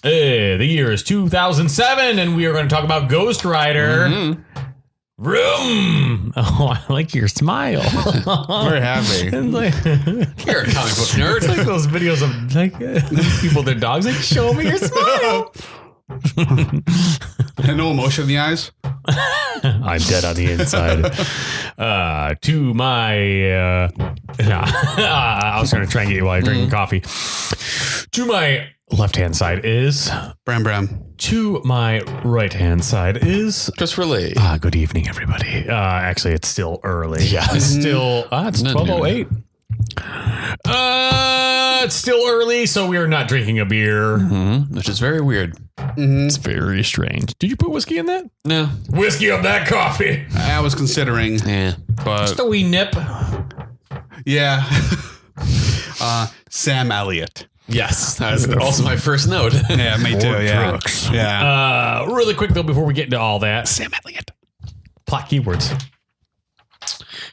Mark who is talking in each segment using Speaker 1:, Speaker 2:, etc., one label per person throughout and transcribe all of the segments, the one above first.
Speaker 1: Hey, the year is 2007, and we are going to talk about Ghost Rider. Mm-hmm. Room. Oh, I like your smile.
Speaker 2: We're happy.
Speaker 3: You're a comic book nerd.
Speaker 1: It's like those videos of like people, their dogs, like, show me your smile.
Speaker 2: And no emotion in the eyes.
Speaker 1: I'm dead on the inside. To my, I was going to try and get you while you're drinking coffee. To my left-hand side is
Speaker 2: Bram.
Speaker 1: To my right-hand side is
Speaker 3: Christopher Lee.
Speaker 1: Good evening, everybody. Actually, it's still early.
Speaker 3: Yeah.
Speaker 1: It's still, it's 12:08. It's still early, so we are not drinking a beer.
Speaker 3: Mm-hmm. Which is very weird.
Speaker 2: Mm-hmm.
Speaker 1: It's very strange. Did you put whiskey in that?
Speaker 3: No.
Speaker 1: Whiskey up that coffee.
Speaker 2: I was considering.
Speaker 3: Yeah.
Speaker 2: But
Speaker 1: Just a wee nip.
Speaker 2: yeah. Sam Elliott.
Speaker 3: Yes. That's also my first note.
Speaker 2: Yeah, me too. Yeah.
Speaker 1: Drugs.
Speaker 2: Yeah.
Speaker 1: Really quick, though, before we get into all that.
Speaker 2: Sam Elliott.
Speaker 1: Plot keywords.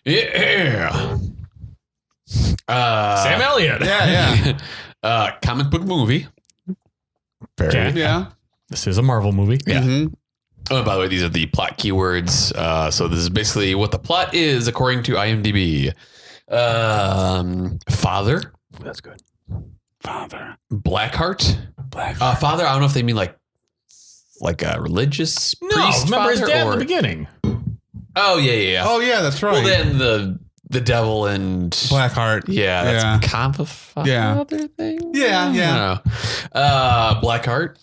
Speaker 3: Yeah.
Speaker 1: Sam Elliott.
Speaker 2: Yeah.
Speaker 3: Comic book movie.
Speaker 1: Okay.
Speaker 2: Yeah.
Speaker 1: This is a Marvel movie.
Speaker 3: Yeah.
Speaker 2: Mm-hmm.
Speaker 3: Oh, by the way, these are the plot keywords. So this is basically what the plot is according to IMDb. Father.
Speaker 1: That's good.
Speaker 2: Father.
Speaker 3: Blackheart. Father, I don't know if they mean like a religious
Speaker 1: No,
Speaker 3: priest.
Speaker 1: remember his
Speaker 3: father,
Speaker 1: dad
Speaker 3: or...
Speaker 1: in the beginning.
Speaker 3: Oh, yeah.
Speaker 2: Oh, yeah, that's right.
Speaker 3: Well, then the devil and
Speaker 2: Blackheart.
Speaker 3: Yeah, that's kind of a father thing.
Speaker 2: Yeah.
Speaker 3: Blackheart.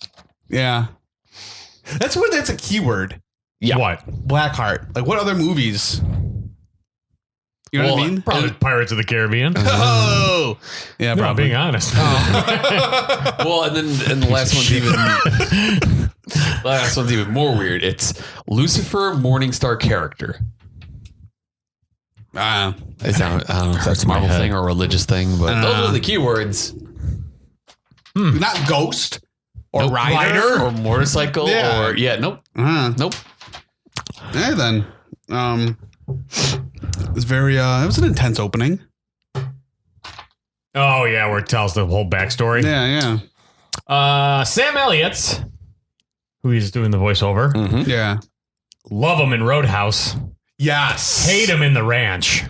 Speaker 2: Yeah. That's a keyword.
Speaker 3: Yeah.
Speaker 1: What?
Speaker 2: Blackheart. Like, what other movies? You know what I mean?
Speaker 1: Probably Pirates of the Caribbean.
Speaker 2: Oh, yeah,
Speaker 1: No, I'm
Speaker 2: probably.
Speaker 1: being honest.
Speaker 3: Well, and the last one's even more weird. It's Lucifer Morningstar character. I don't know if that's a Marvel thing or a religious thing, but those are the keywords.
Speaker 2: Not ghost or rider
Speaker 3: or motorcycle or nope. Nope.
Speaker 2: Yeah, then. It was very. It was an intense opening.
Speaker 1: Oh, yeah, where it tells the whole backstory.
Speaker 2: Yeah.
Speaker 1: Sam Elliott, who he's doing the voiceover.
Speaker 3: Mm-hmm.
Speaker 2: Yeah.
Speaker 1: Love him in Roadhouse.
Speaker 2: Yes.
Speaker 1: Hate him in The Ranch.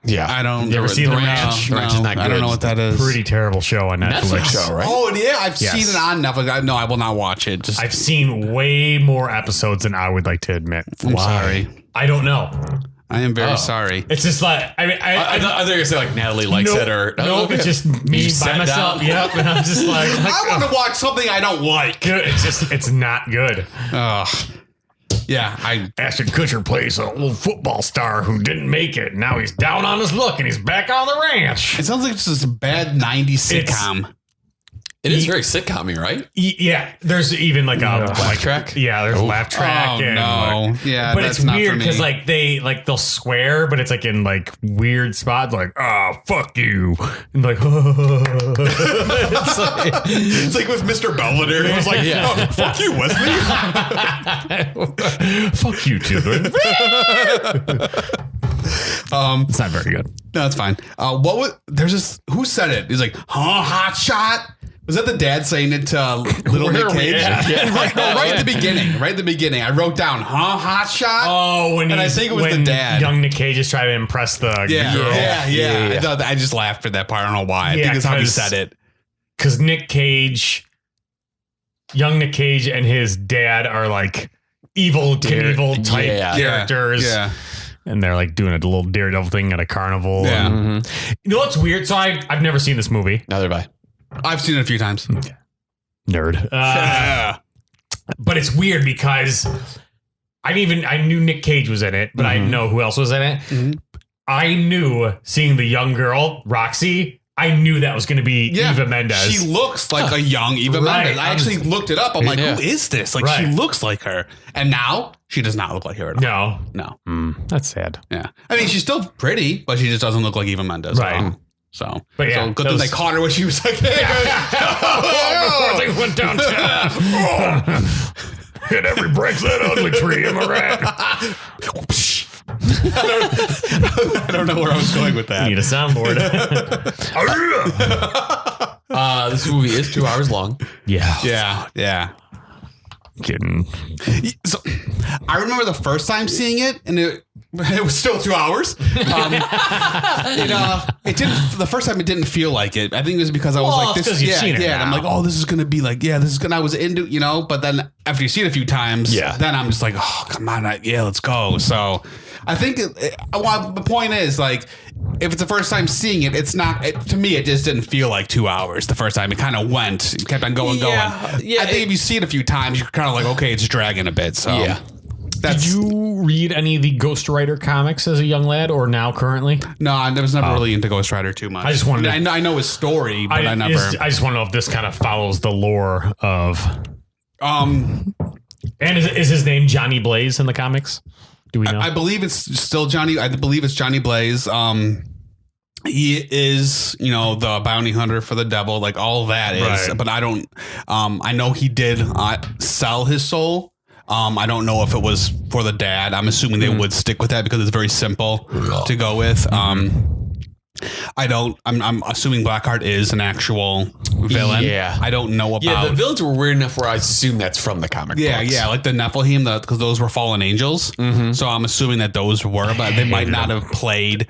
Speaker 3: Yeah.
Speaker 2: I don't.
Speaker 1: You ever seen The Ranch?
Speaker 3: The Ranch is not good.
Speaker 2: I don't know what that is.
Speaker 1: Pretty terrible show on Netflix.
Speaker 3: Netflix show, right?
Speaker 2: Oh yeah, I've
Speaker 1: Yes.
Speaker 2: seen it on Netflix. No, I will not watch it. Just
Speaker 1: I've seen way more episodes than I would like to admit.
Speaker 2: I'm sorry.
Speaker 1: I don't know.
Speaker 2: I am very sorry.
Speaker 1: It's just like I
Speaker 3: I thought you were going to say like Natalie likes it or
Speaker 1: no, it's just me
Speaker 3: You
Speaker 1: by
Speaker 3: sat
Speaker 1: myself.
Speaker 3: down.
Speaker 1: Yep, and I'm just like
Speaker 2: I want to watch something I don't like.
Speaker 1: it's not good.
Speaker 2: Yeah,
Speaker 1: Ashton Kutcher plays an old football star who didn't make it. Now he's down on his luck and he's back on the ranch.
Speaker 2: it sounds like it's just a bad '90s sitcom.
Speaker 3: It is very sitcom-y, right?
Speaker 1: Yeah, there's even like a
Speaker 3: Laugh track?
Speaker 1: Yeah, there's a laugh track.
Speaker 2: Oh
Speaker 1: and
Speaker 2: no,
Speaker 1: like, but
Speaker 2: that's
Speaker 1: it's
Speaker 2: not
Speaker 1: weird
Speaker 2: for me.
Speaker 1: because like they'll swear, but it's like in like weird spots, like fuck you, and like
Speaker 2: it's like with Mr. Belvedere. It was like, oh, fuck you, Wesley.
Speaker 1: fuck you too. It's not very good.
Speaker 2: No, that's fine. What was there's this? Who said it? He's like, hot shot. Was that the dad saying it to little Nick Cage? Right at the beginning. Right at the beginning. I wrote down, hot shot.
Speaker 1: Oh, when
Speaker 2: I think it was the dad.
Speaker 1: Young Nick Cage is trying to impress the girl.
Speaker 2: Yeah. I just laughed for that part. I don't know why. I think it's how he said it.
Speaker 1: Because young Nick Cage and his dad are like evil Knievel type characters.
Speaker 2: Yeah.
Speaker 1: And they're like doing a little daredevil thing at a carnival.
Speaker 2: Yeah.
Speaker 1: And, you know what's weird? So I've never seen this movie.
Speaker 3: Neither have I.
Speaker 2: I've seen it a few times.
Speaker 1: Nerd. But it's weird because I knew Nick Cage was in it, but I didn't know who else was in it.
Speaker 2: Mm-hmm.
Speaker 1: I knew seeing the young girl, Roxy, I knew that was going to be Eva Mendes.
Speaker 2: She looks like a young Eva Mendes. I actually looked it up. I'm like,
Speaker 3: Yeah.
Speaker 2: who is this? Like, she looks like her. And now she does not look like her at all.
Speaker 1: No.
Speaker 2: No.
Speaker 1: That's sad.
Speaker 2: Yeah. I mean, she's still pretty, but she just doesn't look like Eva Mendes.
Speaker 1: Right.
Speaker 2: So,
Speaker 1: But yeah,
Speaker 2: good thing they caught her when she was like, hey,
Speaker 1: Before they went downtown. Hit every branch of that ugly tree, am I right?
Speaker 2: I don't know where I was going with that.
Speaker 1: You need a soundboard.
Speaker 3: This movie is 2 hours long.
Speaker 2: Yeah.
Speaker 1: Kidding.
Speaker 2: So I remember the first time seeing it, and it was still 2 hours. It didn't. The first time it didn't feel like it. I think it was because I was like, "This, And I'm like, "Oh, this is gonna be like, this is gonna." I was into, But then after you see it a few times, then I'm just like, "Oh, come on, let's go." So I think the point is like, if it's the first time seeing it, it's not. To me, it just didn't feel like 2 hours the first time. It kind of went, it kept on going. I think if you see it a few times, you're kind of like, okay, it's dragging a bit. So
Speaker 1: Did you read any of the Ghost Rider comics as a young lad or now currently?
Speaker 2: No, I was never really into Ghost Rider too much.
Speaker 1: I just wanted.
Speaker 2: I know his story, but I never.
Speaker 1: I just want to know if this kind of follows the lore of. And is his name Johnny Blaze in the comics? Do we know?
Speaker 2: I believe it's still Johnny. I believe it's Johnny Blaze. He is, the bounty hunter for the devil, like all that is. Right. But I don't. I know he did sell his soul. I don't know if it was for the dad. I'm assuming they would stick with that because it's very simple to go with. I'm assuming Blackheart is an actual villain.
Speaker 3: Yeah.
Speaker 2: I don't know about.
Speaker 3: Yeah, the villains were weird enough where I assume that's from the comic books.
Speaker 2: Yeah, like the Nephilim, because those were fallen angels. So I'm assuming that those were, but they might not have played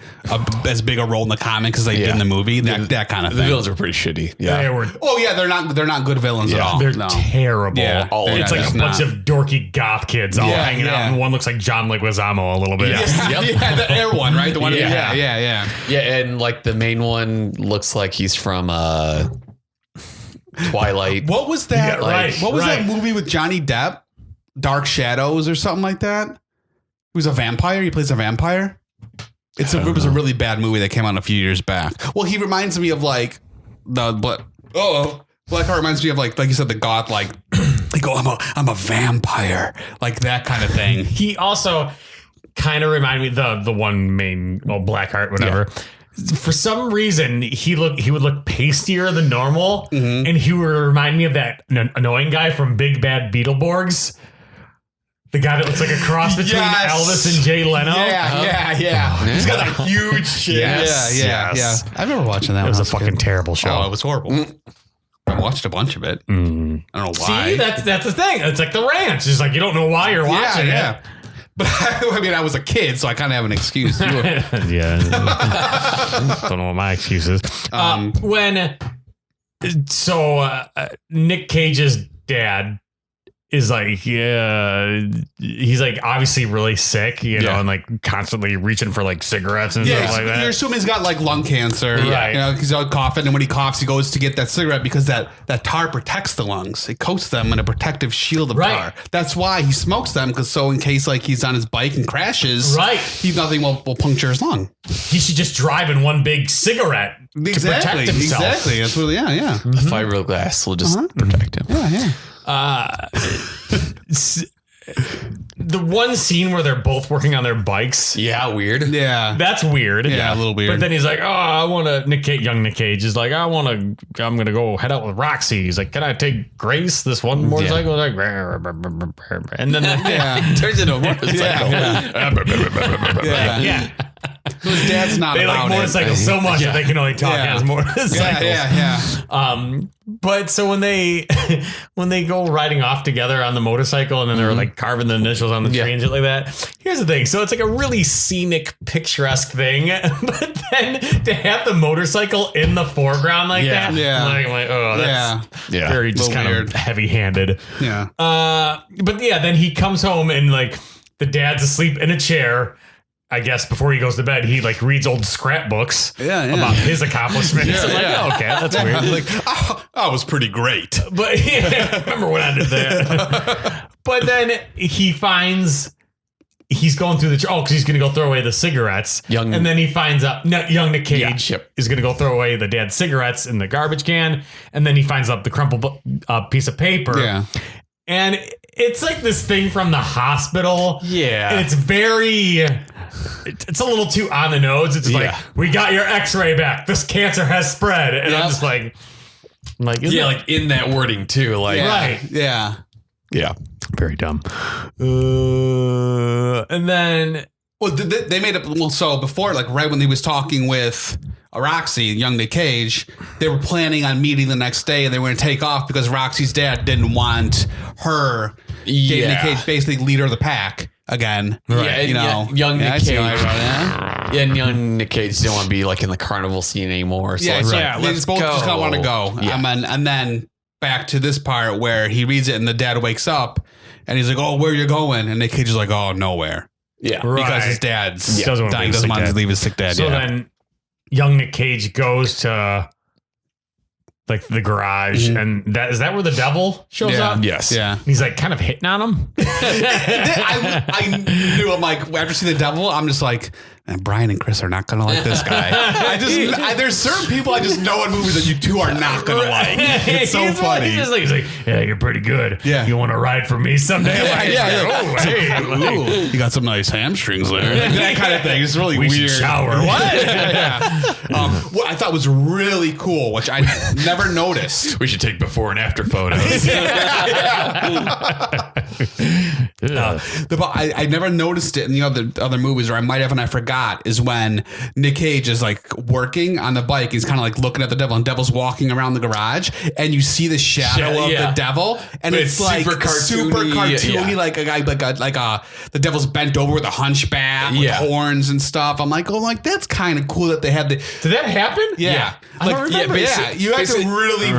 Speaker 2: as big a role in the comic as they did in the movie. That kind of thing.
Speaker 3: The villains were pretty shitty. Yeah.
Speaker 1: They were.
Speaker 2: Oh yeah, they're not good villains at all.
Speaker 1: They're terrible.
Speaker 2: Yeah,
Speaker 1: it's like a bunch of dorky goth kids all hanging out, and one looks like John Leguizamo a little bit.
Speaker 2: Yeah, the air one, right? The one. Yeah,
Speaker 3: and like the main one looks like he's from Twilight.
Speaker 2: What was that? What was that movie with Johnny Depp? Dark Shadows or something like that? He was a vampire. He plays a vampire. It was a really bad movie that came out a few years back. Well, he reminds me of like Blackheart reminds me of like you said, the goth, like I'm a vampire, like that kind of thing.
Speaker 1: He also kind of reminded me the one main Blackheart, whatever. Yeah. For some reason, he would look pastier than normal, and he would remind me of that annoying guy from Big Bad Beetleborgs. The guy that looks like a cross between Elvis and Jay Leno.
Speaker 2: Yeah. He's got a huge chin. Yeah. I remember watching that.
Speaker 1: It was a fucking terrible show.
Speaker 2: Oh, it was horrible. I watched a bunch of it. I don't know why.
Speaker 1: See, that's the thing. It's like the ranch. It's like you don't know why you're watching it.
Speaker 2: But I was a kid, so I kind of have an excuse.
Speaker 1: Yeah. Don't know what my excuse is. Nick Cage's dad is like, he's like obviously really sick, and like constantly reaching for like cigarettes and stuff like that.
Speaker 2: You're assuming he's got like lung cancer,
Speaker 1: right?
Speaker 2: Because he's coughing, and when he coughs, he goes to get that cigarette because that tar protects the lungs. It coats them in a protective shield of tar. That's why he smokes them, because so in case like he's on his bike and crashes, nothing will puncture his lung.
Speaker 1: He should just drive in one big cigarette to protect himself.
Speaker 2: Exactly. That's really
Speaker 3: The fiberglass will just protect him.
Speaker 2: Yeah.
Speaker 1: The one scene where they're both working on their bikes.
Speaker 3: Yeah, weird.
Speaker 2: Yeah.
Speaker 1: That's weird.
Speaker 2: Yeah, a little weird.
Speaker 1: But then he's like, young Nick Cage is like, I'm going to go head out with Roxy. He's like, can I take Grace, this one motorcycle? Like, and then
Speaker 3: it turns into a motorcycle.
Speaker 2: Yeah. His dad's not
Speaker 1: they like motorcycles so much that they can only talk as motorcycles.
Speaker 2: Yeah.
Speaker 1: But so when they go riding off together on the motorcycle, and then they're like carving the initials on the tree and shit like that. Here's the thing. So it's like a really scenic, picturesque thing. But then to have the motorcycle in the foreground like that. Yeah. I'm like, oh, that's very just kind of heavy handed.
Speaker 2: Yeah.
Speaker 1: But then he comes home and like the dad's asleep in a chair. I guess before he goes to bed, he like reads old scrapbooks about his accomplishments. Okay, that's weird.
Speaker 2: Like, I was pretty great.
Speaker 1: But remember when I did that? But then he's going through because he's going to go throw away the cigarettes. And then he finds out young Nick Cage is going to go throw away the dad's cigarettes in the garbage can. And then he finds out the crumpled piece of paper.
Speaker 2: Yeah.
Speaker 1: And it's like this thing from the hospital. Yeah. And it's it's a little too on the nose. It's like, we got your x-ray back. This cancer has spread. And I'm just like
Speaker 3: like in that wording too. Like,
Speaker 1: right.
Speaker 2: Yeah.
Speaker 3: Yeah.
Speaker 1: Very dumb. And then.
Speaker 2: Well, they made up. Well, so before, like right when he was talking with Roxy, young Nick Cage, they were planning on meeting the next day and they were going to take off because Roxy's dad didn't want her dating Nick Cage, basically leader of the pack again.
Speaker 3: Right. Young Nick Cage.
Speaker 2: And
Speaker 3: young Nick Cage didn't want to be like in the carnival scene anymore. So
Speaker 2: let's both just kind of want to go.
Speaker 3: Yeah.
Speaker 2: And then back to this part where he reads it and the dad wakes up and he's like, oh, where you going? And Nick Cage is like, oh, nowhere.
Speaker 3: Yeah.
Speaker 2: Because his dad's
Speaker 1: doesn't
Speaker 2: dying. Doesn't want to leave his sick dad.
Speaker 1: So then young Nick Cage goes to like the garage, and is that where the devil shows up?
Speaker 3: Yes.
Speaker 2: Yeah.
Speaker 1: He's like kind of hitting on him.
Speaker 2: I knew, I'm like, after seeing the devil, I'm just like, man, Brian and Chris are not going to like this guy. There's certain people I just know in movies that you two are not going to like. It's so funny.
Speaker 1: He's like, yeah, you're pretty good.
Speaker 2: Yeah.
Speaker 1: You want to ride for me someday?
Speaker 2: Oh, hey, ooh, you got some nice hamstrings there. That kind of thing. It's really weird.
Speaker 1: Should shower. What?
Speaker 2: What I thought was really cool, which I never noticed.
Speaker 3: We should take before and after photos.
Speaker 2: I never noticed it in the other movies, or I might have and I forgot, is when Nick Cage is like working on the bike. He's kind of like looking at the devil, and the devil's walking around the garage, and you see the shadow of the devil, and it's like super cartoony, like a guy, the devil's bent over with a hunchback, with horns and stuff. I'm like, that's kind of cool that they had the.
Speaker 1: Did that happen?
Speaker 2: Yeah.
Speaker 1: I don't remember.
Speaker 2: You have to really.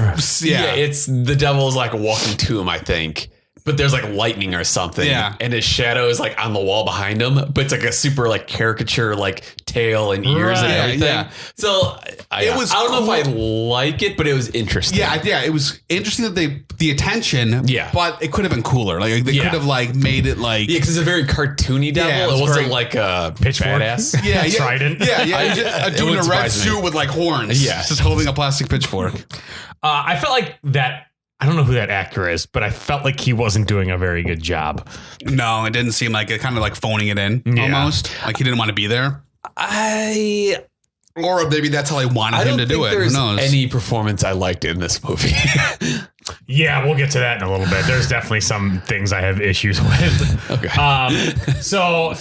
Speaker 3: It's the devil's like walking to him, I think. But there's like lightning or something.
Speaker 2: Yeah.
Speaker 3: And his shadow is like on the wall behind him. But it's like a super like caricature, like tail and ears and everything. Yeah. So I don't know if I like it, but it was interesting.
Speaker 2: Yeah. It was interesting that the attention. Yeah. But it could have been cooler. Like they could have like made it like.
Speaker 3: Yeah, because it's a very cartoony devil.
Speaker 2: Yeah,
Speaker 3: it wasn't like a
Speaker 1: pitchfork.
Speaker 3: Badass.
Speaker 2: Yeah.
Speaker 1: Trident.
Speaker 2: Yeah. A dude in a red suit with like horns.
Speaker 3: Yeah.
Speaker 2: Just holding a plastic pitchfork.
Speaker 1: I felt like that. I don't know who that actor is, but I felt like he wasn't doing a very good job.
Speaker 2: No, it didn't seem like it. Kind of like phoning it in almost. Like he didn't want to be there. Or maybe that's how they wanted him to do it. Who knows?
Speaker 3: Any performance I liked in this movie.
Speaker 1: Yeah, we'll get to that in a little bit. There's definitely some things I have issues with.
Speaker 3: Okay.
Speaker 1: So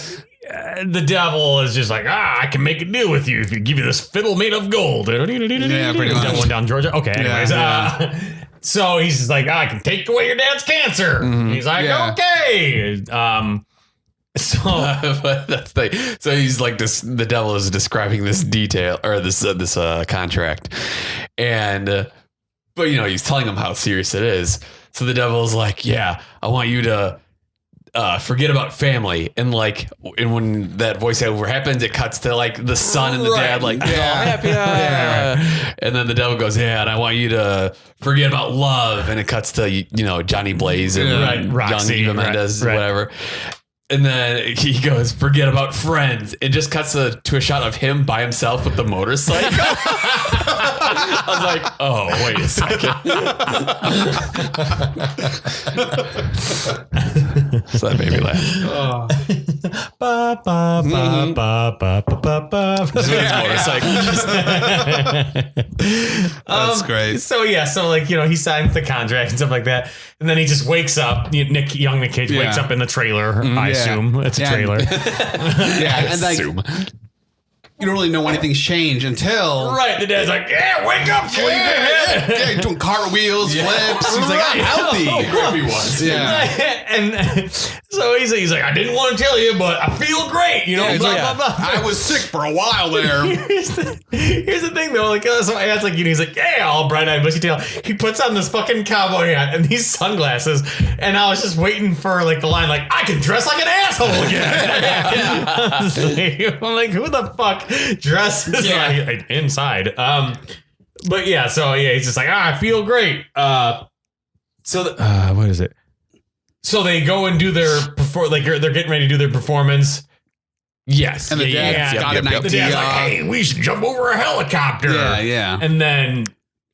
Speaker 1: the devil is just like, I can make a deal with you if you give you this fiddle made of gold. Yeah,
Speaker 2: pretty much.
Speaker 1: Devil down Georgia. Okay, anyways. So he's just like, I can take away your dad's cancer. He's like, okay.
Speaker 3: So he's like this. The devil is describing this detail or this contract, and but he's telling him how serious it is. So the devil's like, yeah, I want you to forget about family, and when that voiceover happens, it cuts to like the son and the dad, like happy, and then the devil goes, yeah, and I want you to forget about love, and it cuts to Johnny Blaze and
Speaker 1: Roxy,
Speaker 3: young Eva Mendes, whatever. And then he goes, forget about friends. It just cuts to a shot of him by himself with the motorcycle. I was like, oh, wait a second. So that made me laugh.
Speaker 2: That's great.
Speaker 1: So he signs the contract and stuff like that, and then he just wakes up. Young Nick Cage wakes up in the trailer. I assume it's a trailer.
Speaker 2: And like, you don't really know anything's changed until
Speaker 1: the dad's like, yeah, wake up,
Speaker 2: sleepyhead. Doing cartwheels, flips. He's like, I'm healthy.
Speaker 3: He was.
Speaker 1: And so he's like, I didn't want to tell you, but I feel great. Blah, blah.
Speaker 2: I was sick for a while there.
Speaker 1: Here's the thing though, so I asked he's like, yeah, all bright-eyed, bushy tail. He puts on this fucking cowboy hat and these sunglasses, and I was just waiting for the line, like, I can dress like an asshole again. I'm like, who the fuck dresses inside? But yeah, so he's just like, I feel great. What is it? So they go and do their they're getting ready to do their performance. Yes.
Speaker 2: And the dad's got an idea.
Speaker 1: The dad's like, hey, we should jump over a helicopter.
Speaker 2: Yeah.
Speaker 1: And then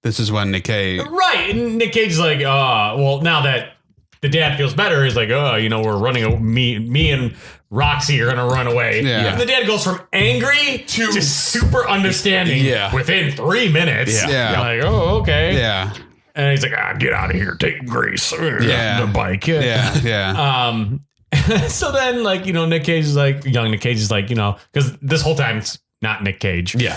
Speaker 2: this is when Nick Cage.
Speaker 1: Right. And Nick Cage is like, well, now that the dad feels better, he's like, we're running. Me and Roxy are gonna run away. Yeah. And the dad goes from angry to super understanding within 3 minutes.
Speaker 2: Yeah.
Speaker 1: Like, oh, okay.
Speaker 2: Yeah.
Speaker 1: And he's like, get out of here, take Grace. The bike.
Speaker 2: Yeah.
Speaker 1: So then, young Nick Cage is like, because this whole time it's not Nick Cage.
Speaker 3: Yeah.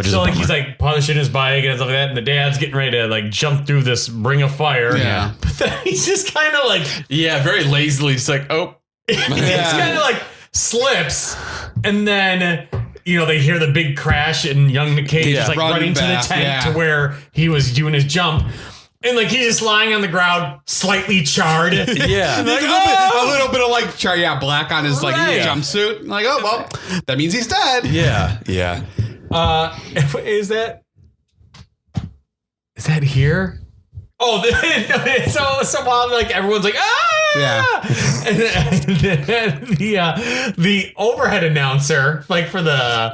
Speaker 1: So like he's like punishing his bike and stuff like that, and the dad's getting ready to like jump through this ring of fire.
Speaker 2: Yeah.
Speaker 1: But then he's just kind of like
Speaker 3: very lazily, just like, oh.
Speaker 1: he just kind of like slips, and then they hear the big crash, and young Nick Cage is like running to the tent to where he was doing his jump. And like he's just lying on the ground, slightly charred.
Speaker 2: Like, a little bit of like black on his jumpsuit. Like, oh well, that means he's dead.
Speaker 3: Yeah.
Speaker 1: Is that here? Oh, so while like everyone's like, and then the overhead announcer, like for the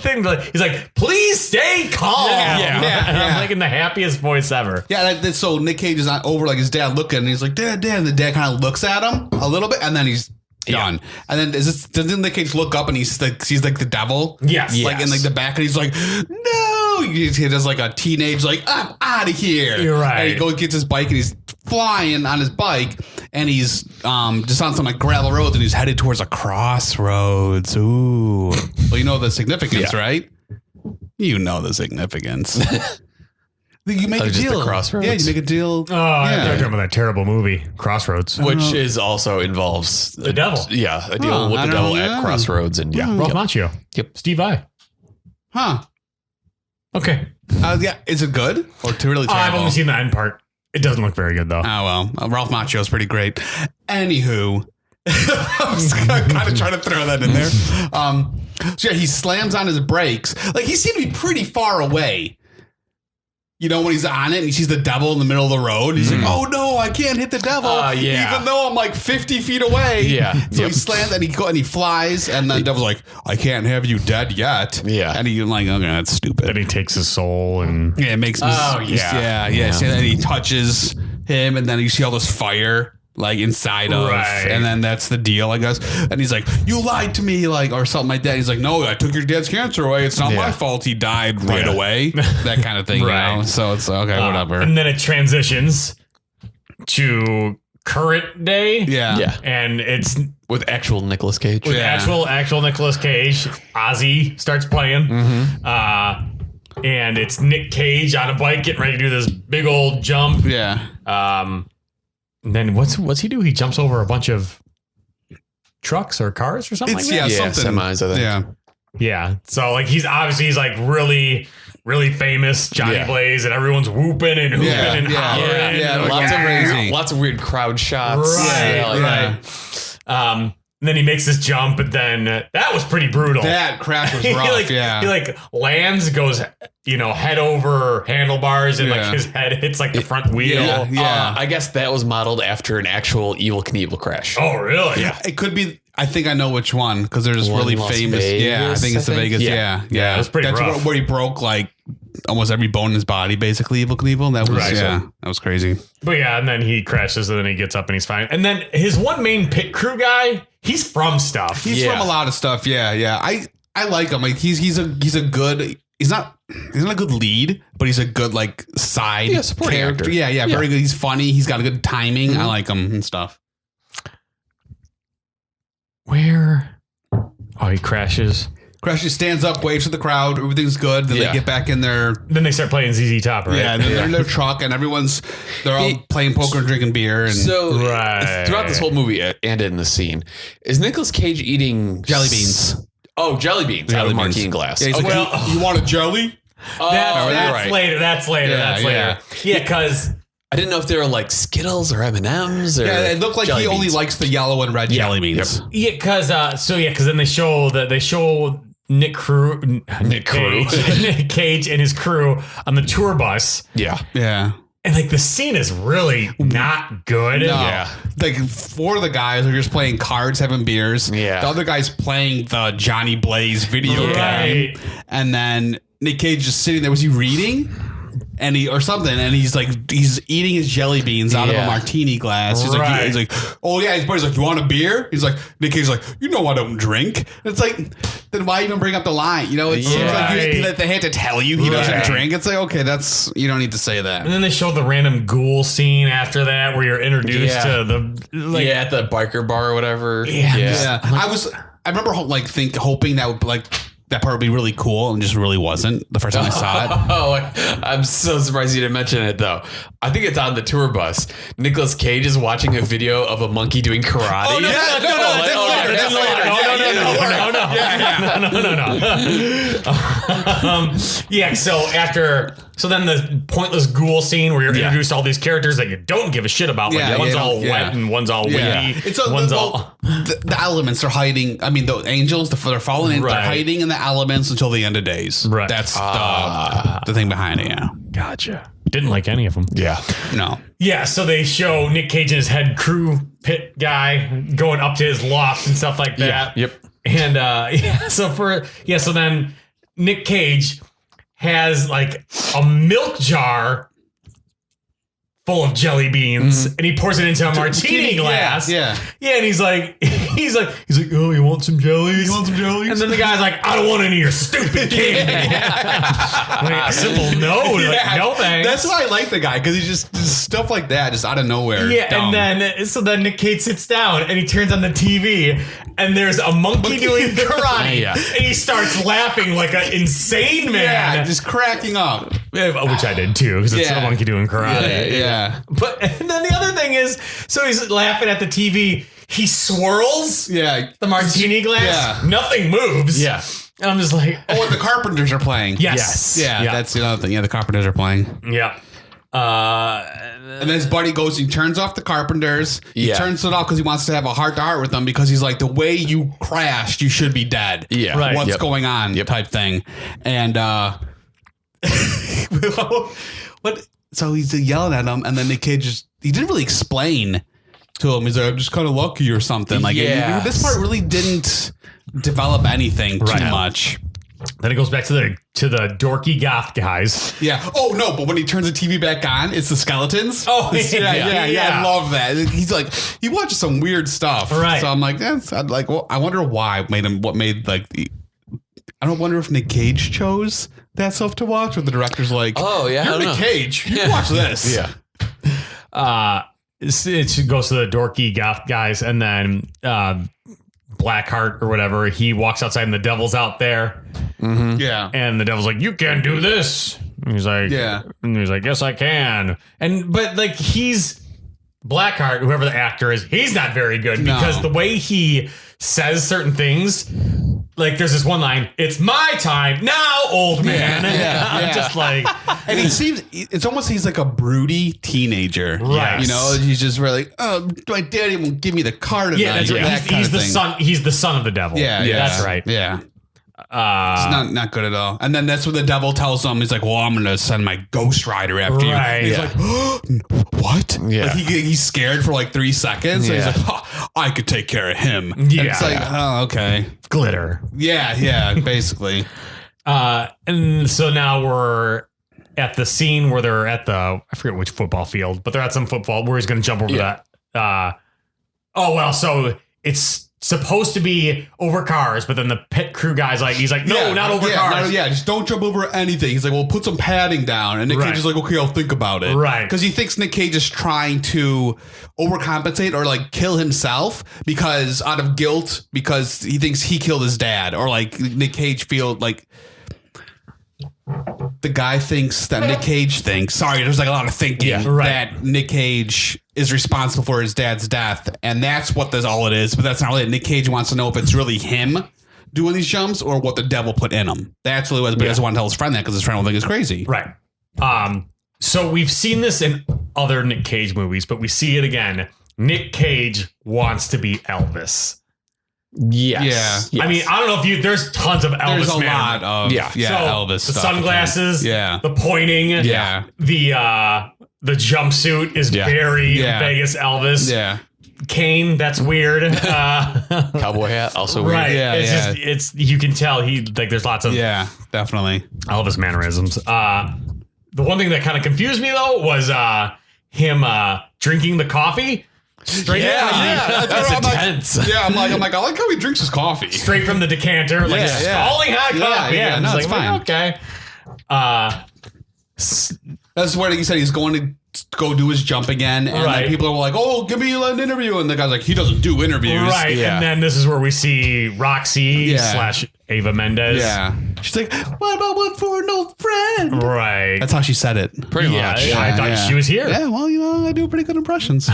Speaker 1: thing, he's like, please stay calm. I'm like in the happiest voice ever.
Speaker 2: Yeah, so Nick Cage is not over like his dad looking, and he's like, Dad, and the dad kind of looks at him a little bit, and then he's done. And then doesn't Nick Cage look up and he's like the devil?
Speaker 1: Yes.
Speaker 2: Like in like the back, and he's like, no. He does like a teenage like, I'm out of here.
Speaker 1: You're right.
Speaker 2: And he gets his bike and he's flying on his bike, and he's just on some like gravel roads, and he's headed towards a crossroads. Ooh. Well, you know the significance, right? You know the significance. You make a deal.
Speaker 3: Crossroads?
Speaker 2: Yeah, you make a deal.
Speaker 1: Oh, I'm talking about that terrible movie, Crossroads.
Speaker 3: Which is also involves
Speaker 1: the devil.
Speaker 3: Yeah, a deal with the devil at Crossroads. And
Speaker 1: Ralph Macchio.
Speaker 3: Yep.
Speaker 1: Steve Vai.
Speaker 2: Huh.
Speaker 1: Okay.
Speaker 2: Is it good or really terrible?
Speaker 1: I've only seen the end part. It doesn't look very good though.
Speaker 2: Oh well, Ralph Macchio is pretty great. Anywho, I was kind of trying to throw that in there. So he slams on his brakes. Like he seemed to be pretty far away. When he's on it and he sees the devil in the middle of the road, he's like, "Oh no, I can't hit the devil!" Even though I'm like 50 feet away. So he slams and he flies, and then the devil's like, "I can't have you dead yet." And he's like, "Okay, that's stupid."
Speaker 1: Then he takes his soul and
Speaker 2: it makes him. So then he touches him, and then you see all this fire like inside of, and then that's the deal, I guess. And he's like, "You lied to me," like, or something like that. He's like, "No, I took your dad's cancer away. It's not my fault. He died right away." That kind of thing, So it's okay, whatever.
Speaker 1: And then it transitions to current day. And it's
Speaker 3: with actual Nicolas Cage.
Speaker 1: With actual Nicolas Cage. Ozzy starts playing. And it's Nick Cage on a bike getting ready to do this big old jump. And then what's he do? He jumps over a bunch of trucks or cars or something like that?
Speaker 2: Something.
Speaker 3: Semis, I think.
Speaker 1: Yeah. So like he's like really, really famous Johnny Blaze, and everyone's whooping and hooping and hollering.
Speaker 3: Lots of weird crowd shots.
Speaker 1: Right. And then he makes this jump, but then that was pretty brutal.
Speaker 2: That crash was rough.
Speaker 1: He like lands, goes, head over handlebars, and like his head hits like the front wheel.
Speaker 3: I guess that was modeled after an actual Evel Knievel crash.
Speaker 1: Oh, really?
Speaker 2: Yeah. It could be. I think I know which one because there's really famous.
Speaker 3: Vegas,
Speaker 2: I think it's the Vegas. Yeah.
Speaker 1: It was pretty rough.
Speaker 2: Where he broke like almost every bone in his body, basically. Evel Knievel. That was that was crazy.
Speaker 1: But and then he crashes, and then he gets up and he's fine. And then his one main pit crew guy, he's from stuff.
Speaker 2: He's from a lot of stuff. Yeah. I like him. Like he's a good. He's not a good lead, but he's a good like side character.
Speaker 3: Actor.
Speaker 2: Yeah, very good. He's funny. He's got a good timing. I like him and stuff.
Speaker 1: Where? Oh, he crashes.
Speaker 2: Stands up, waves to the crowd. Everything's good. Then they get back in their.
Speaker 1: Then they start playing ZZ Top, right?
Speaker 2: Yeah, and then they're in their truck, and they're all playing poker and drinking beer. And
Speaker 3: throughout this whole movie and in the scene, is Nicolas Cage eating
Speaker 2: jelly beans?
Speaker 3: Oh, jelly beans out of a martini glass.
Speaker 2: Yeah, like, you want a jelly?
Speaker 1: That's later. That's later. Yeah, because
Speaker 3: I didn't know if they were like Skittles or M&Ms. Or
Speaker 2: it looked like he only likes the yellow and red jelly beans.
Speaker 1: Yeah, because then they show Nick Cage and his crew on the tour bus.
Speaker 2: Yeah.
Speaker 1: And like the scene is really not good.
Speaker 2: No. Yeah. Like 4 of the guys are just playing cards, having beers.
Speaker 3: Yeah.
Speaker 2: The other guy's playing the Johnny Blaze video game. And then Nick Cage just sitting there. Was he reading? And he's eating his jelly beans out of a martini glass. He's like, oh yeah. His buddy's like, you want a beer? He's like, Nick Cage's like, I don't drink. And it's like, then why even bring up the line? It seems like they had to tell you he doesn't drink. It's like, okay, you don't need to say that.
Speaker 1: And then they show the random ghoul scene after that where you're introduced to the
Speaker 3: at the biker bar or whatever.
Speaker 1: Yeah.
Speaker 2: I remember hoping that would that part would be really cool and just really wasn't the first time I saw it.
Speaker 3: Oh, I'm so surprised you didn't mention it though. I think it's on the tour bus. Nicolas Cage is watching a video of a monkey doing karate.
Speaker 2: Oh, no,
Speaker 1: Yeah, so then the pointless ghoul scene where you're introduced to all these characters that you don't give a shit about. Like one's all wet and one's all windy.
Speaker 2: It's the elements are hiding. I mean, the angels, they're falling in, they're hiding in the elements until the end of days.
Speaker 1: Right.
Speaker 2: That's the thing behind it. Yeah.
Speaker 1: Gotcha. Didn't like any of them.
Speaker 3: Yeah.
Speaker 2: No.
Speaker 1: Yeah, so they show Nick Cage and his head crew pit guy going up to his loft and stuff like that.
Speaker 3: Yep.
Speaker 1: And so then Nick Cage has like a milk jar full of jelly beans and he pours it into a martini glass.
Speaker 2: Yeah.
Speaker 1: Yeah, and he's like, oh, you want some jellies? You want some jellies? And then the guy's like, I don't want any of your stupid candy. Like, a simple no. Like, no thanks.
Speaker 2: That's why I like the guy, because he's just stuff like that, just out of nowhere.
Speaker 1: Yeah, dumb. And then Nick Cage sits down and he turns on the TV and there's a monkey doing karate. And he starts laughing like an insane man.
Speaker 2: Yeah, just cracking up.
Speaker 1: Which I did too, because it's a monkey doing karate.
Speaker 2: Yeah.
Speaker 1: But and then the other thing is, so he's laughing at the TV. He swirls the martini glass. Yeah. Nothing moves.
Speaker 3: Yeah.
Speaker 1: And I'm just like,
Speaker 2: oh, and the Carpenters are playing.
Speaker 1: Yes.
Speaker 2: Yeah, that's the other thing. Yeah, the Carpenters are playing.
Speaker 1: Yeah.
Speaker 2: And then his buddy goes, he turns off the Carpenters. He turns it off because he wants to have a heart-to-heart with them, because he's like, the way you crashed, you should be dead.
Speaker 3: Yeah.
Speaker 1: Right.
Speaker 2: What's going on type thing. And what? So he's yelling at him, and then Nick Cage he didn't really explain to him. He's like, I'm just kind of lucky or something. Like this part really didn't develop anything too much.
Speaker 1: Then it goes back to the dorky goth guys.
Speaker 2: Yeah. Oh no! But when he turns the TV back on, it's the skeletons.
Speaker 1: Oh
Speaker 2: yeah. I love that. He's like, he watches some weird stuff.
Speaker 1: Right.
Speaker 2: So I'm like, well, I wonder why I don't wonder if Nick Cage chose that stuff to watch, or the director's like,
Speaker 3: oh yeah,
Speaker 2: you're Nick Cage, you watch this.
Speaker 3: Yeah.
Speaker 1: It goes to the dorky goth guys, and then Blackheart or whatever, he walks outside and the devil's out there.
Speaker 2: Mm-hmm. Yeah.
Speaker 1: And the devil's like, you can't do this. And he's like, And he's like, yes, I can. But like, he's Blackheart, whoever the actor is, he's not very good because the way he says certain things, like there's this one line, it's my time now, old man. I'm just like,
Speaker 2: and it's almost, he's like a broody teenager.
Speaker 1: Right.
Speaker 2: You know, he's just really, oh, my daddy won't give me the car tonight.
Speaker 1: Yeah, that's right. He's the son. He's the son of the devil.
Speaker 2: Yeah.
Speaker 1: That's right.
Speaker 2: Yeah. It's not good at all. And then that's what the devil tells him. He's like, well, I'm going to send my Ghost Rider after you. And he's like, oh, what?
Speaker 3: Yeah.
Speaker 2: Like he's scared for like 3 seconds. So he's like, oh, I could take care of him.
Speaker 1: Yeah.
Speaker 2: And it's like, oh, okay.
Speaker 1: Glitter.
Speaker 2: Yeah, basically.
Speaker 1: And so now we're at the scene where they're at I forget which football field, but they're at some football where he's going to jump over that. So it's supposed to be over cars, but then the pit crew guy's like, he's like, no, not over cars.
Speaker 2: Just don't jump over anything. He's like, well, put some padding down. And Nick Cage is like, okay, I'll think about it.
Speaker 1: Right.
Speaker 2: Because he thinks Nick Cage is trying to overcompensate or like kill himself because out of guilt, because he thinks he killed his dad, or like Nick Cage feel like the guy thinks that Nick Cage thinks, sorry, there's like a lot of thinking that Nick Cage is responsible for his dad's death. And that's what all it is. But that's not really it. Nick Cage wants to know if it's really him doing these jumps or what the devil put in him. That's really what, but he doesn't want to tell his friend that because his friend will think it's crazy.
Speaker 1: Right. So we've seen this in other Nick Cage movies, but we see it again. Nick Cage wants to be Elvis.
Speaker 3: Yes.
Speaker 2: Yeah.
Speaker 1: I mean, I don't know if there's tons of Elvis.
Speaker 2: There's a lot of Elvis
Speaker 1: the
Speaker 2: stuff.
Speaker 1: sunglasses, the pointing, the jumpsuit is very Vegas Elvis.
Speaker 2: Yeah.
Speaker 1: Cane, that's weird.
Speaker 3: Cowboy hat, also weird.
Speaker 1: Right.
Speaker 2: Yeah,
Speaker 1: it's you can tell there's lots of
Speaker 2: definitely
Speaker 1: Elvis mannerisms. The one thing that kind of confused me though was him drinking the coffee. Straight
Speaker 3: that's intense.
Speaker 2: I'm like, I like how he drinks his coffee
Speaker 1: straight from the decanter, like scalding hot coffee.
Speaker 2: No, it's fine.
Speaker 1: Okay.
Speaker 2: That's where he said he's going to go do his jump again. And
Speaker 1: Right.
Speaker 2: then people were like, oh, give me an interview. And the guy's like, he doesn't do interviews.
Speaker 1: Right.
Speaker 3: Yeah.
Speaker 1: And then this is where we see Roxy
Speaker 2: Yeah.
Speaker 1: / Ava Mendez.
Speaker 2: Yeah. She's like, what about one for an old friend?
Speaker 1: Right.
Speaker 2: That's how she said it.
Speaker 3: Pretty
Speaker 1: yeah,
Speaker 3: much.
Speaker 1: I thought she was here.
Speaker 2: Yeah, well, I do pretty good impressions.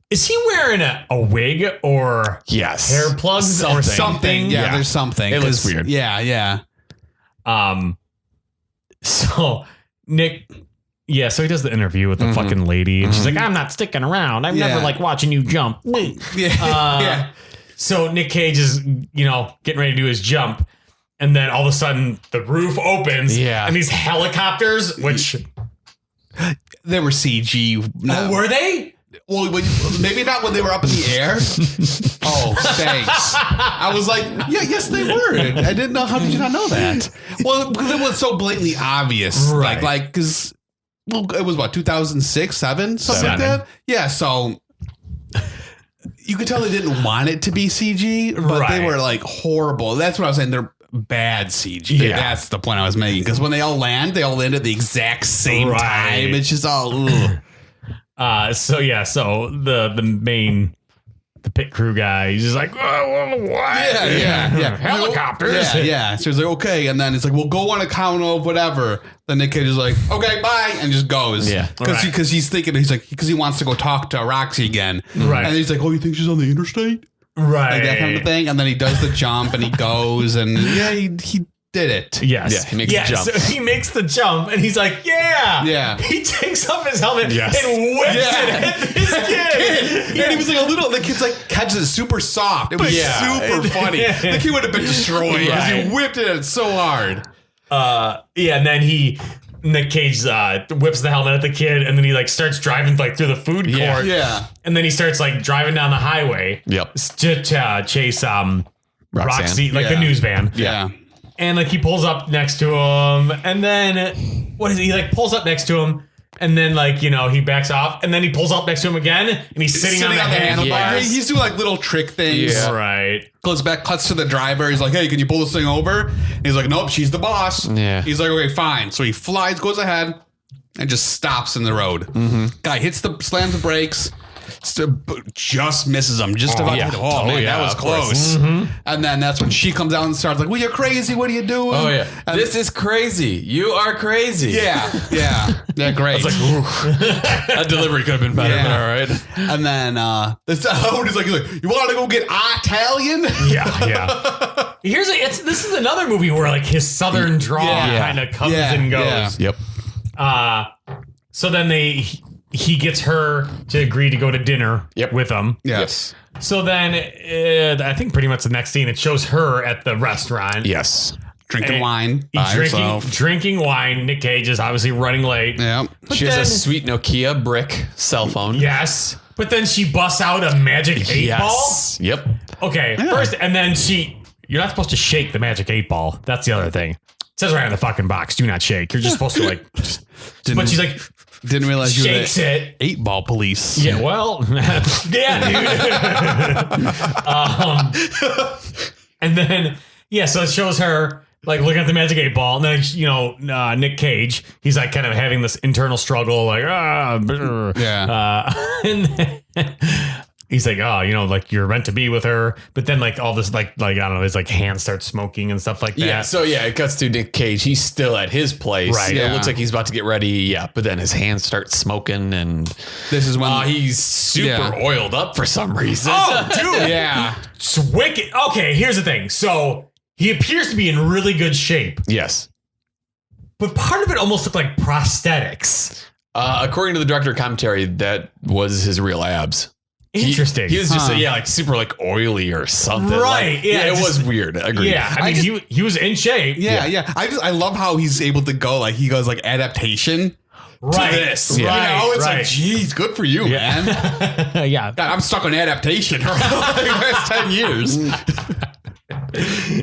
Speaker 1: Is he wearing a wig or
Speaker 3: Yes.
Speaker 1: hair plugs or something?
Speaker 2: Yeah, there's something.
Speaker 3: It looks
Speaker 2: 'cause-
Speaker 3: weird.
Speaker 2: Yeah.
Speaker 1: So Nick, so he does the interview with the fucking lady, and she's like, "I'm not sticking around. I'm
Speaker 2: Yeah.
Speaker 1: never like watching you jump."
Speaker 2: Yeah. Yeah.
Speaker 1: So Nick Cage is, getting ready to do his jump, and then all of a sudden the roof opens,
Speaker 3: Yeah.
Speaker 1: and these helicopters, which
Speaker 2: They were CG.
Speaker 1: were they?
Speaker 2: Well, maybe not when they were up in the air. Oh, thanks. I was like, yes, they were. I didn't know. How did you not know that? Well, because it was so blatantly obvious.
Speaker 1: Right.
Speaker 2: Because it was what, 2006, 7, something like
Speaker 1: Seven.
Speaker 2: that. Yeah. So you could tell they didn't want it to be CG, but
Speaker 1: Right.
Speaker 2: they were like horrible. That's what I was saying. They're bad CG.
Speaker 1: Yeah.
Speaker 2: That's the point I was making. Because when they all land at the exact same
Speaker 1: Right.
Speaker 2: time. It's just all. Ugh.
Speaker 1: So the main pit crew guy, he's just like, oh, what?
Speaker 2: Yeah.
Speaker 1: Helicopters.
Speaker 2: Yeah. So he's like, okay. And then it's like, we'll go on account of whatever. Then Nick Cage is like, okay, bye. And just goes.
Speaker 3: Yeah.
Speaker 2: Because he's thinking, because he wants to go talk to Roxy again.
Speaker 1: Right.
Speaker 2: And he's like, oh, you think she's on the interstate?
Speaker 1: Right.
Speaker 2: Like that kind of thing. And then he does the jump and he goes and he did it.
Speaker 1: Yes.
Speaker 3: Yeah, he makes the jump.
Speaker 1: So he makes the jump and he's like, yeah.
Speaker 2: Yeah.
Speaker 1: He takes off his helmet
Speaker 3: Yes.
Speaker 1: and whips
Speaker 2: Yeah.
Speaker 1: it at this kid.
Speaker 2: And he was like the kid's like catches it super soft. It was super funny. The kid would have been destroyed because
Speaker 1: Right.
Speaker 2: he whipped it so hard.
Speaker 1: And then Nick Cage whips the helmet at the kid, and then he like starts driving like through the food court.
Speaker 2: Yeah.
Speaker 1: And then he starts like driving down the highway.
Speaker 3: Yep.
Speaker 1: To chase Roxy, like the
Speaker 2: Yeah.
Speaker 1: news van.
Speaker 2: Yeah.
Speaker 1: And like he pulls up next to him, and then what is it? He like pulls up next to him, and then like he backs off, and then he pulls up next to him again, and he's sitting on the handlebars.
Speaker 2: Yeah. He's doing like little trick things.
Speaker 3: Yeah.
Speaker 1: Right.
Speaker 2: Goes back, cuts to the driver. He's like, hey, can you pull this thing over? He's like, nope, she's the boss.
Speaker 3: Yeah.
Speaker 2: He's like, okay, fine. So he flies, goes ahead, and just stops in the road. Guy slams the brakes, just misses him. Just about.
Speaker 3: yeah.
Speaker 2: Oh,
Speaker 3: Oh,
Speaker 2: man,
Speaker 3: yeah,
Speaker 2: that was
Speaker 3: of course.
Speaker 2: close. And then that's when she comes out and starts like, well, you're crazy. What are you doing?
Speaker 3: Oh yeah.
Speaker 2: And
Speaker 3: This is crazy. You are crazy.
Speaker 2: yeah. Great.
Speaker 3: That delivery could have been better, but all right.
Speaker 2: And then he's like, you want to go get Italian?
Speaker 1: Yeah. This is another movie where like his southern drawl
Speaker 2: Yeah.
Speaker 1: kind of comes
Speaker 2: Yeah.
Speaker 1: and goes.
Speaker 2: Yeah.
Speaker 3: Yep.
Speaker 1: So then he gets her to agree to go to dinner
Speaker 3: Yep.
Speaker 1: with him.
Speaker 2: Yes.
Speaker 1: So then I think pretty much the next scene it shows her at the restaurant.
Speaker 3: Yes.
Speaker 2: Drinking
Speaker 1: And
Speaker 2: wine by herself.
Speaker 1: drinking wine. Nick Cage is obviously running late.
Speaker 2: Yeah.
Speaker 3: She has
Speaker 1: then-
Speaker 3: a sweet Nokia brick cell phone.
Speaker 1: Yes. But then she busts out a magic 8-ball.
Speaker 3: Yep.
Speaker 1: Okay. First, and then you're not supposed to shake the magic 8-ball. That's the other thing. It says right on the fucking box, do not shake. You're just supposed to like, but she's like,
Speaker 2: Didn't realize you were
Speaker 1: shakes it.
Speaker 2: 8-ball police.
Speaker 1: Yeah, well, yeah, dude. And then, so it shows her like looking at the magic 8-ball, and then Nick Cage, he's like kind of having this internal struggle, like and then he's like, oh, like you're meant to be with her, but then like all this like I don't know, his like hand starts smoking and stuff like that.
Speaker 3: Yeah. So it cuts to Nick Cage. He's still at his place.
Speaker 1: Right.
Speaker 3: It
Speaker 2: Yeah.
Speaker 3: looks like he's about to get ready. Yeah. But then his hands start smoking, and
Speaker 2: This is when
Speaker 3: he's super
Speaker 2: Yeah.
Speaker 3: oiled up for some reason.
Speaker 1: Oh, dude.
Speaker 2: yeah.
Speaker 1: It's wicked. Okay, here's the thing. So he appears to be in really good shape,
Speaker 3: Yes.
Speaker 1: but part of it almost looked like prosthetics.
Speaker 3: According to the director commentary, that was his real abs.
Speaker 1: Interesting.
Speaker 3: He was just like super like oily or something.
Speaker 1: Right,
Speaker 3: Like,
Speaker 1: yeah,
Speaker 3: it
Speaker 1: just-
Speaker 3: was weird. Agreed.
Speaker 1: Yeah, I mean, he was in shape.
Speaker 2: Yeah. I love how he's able to go like he goes like adaptation
Speaker 1: Right.
Speaker 2: to this.
Speaker 1: Right,
Speaker 2: It's
Speaker 1: right.
Speaker 2: like, geez, good for you, man.
Speaker 1: Yeah.
Speaker 2: God, I'm stuck on adaptation for like the last 10 years.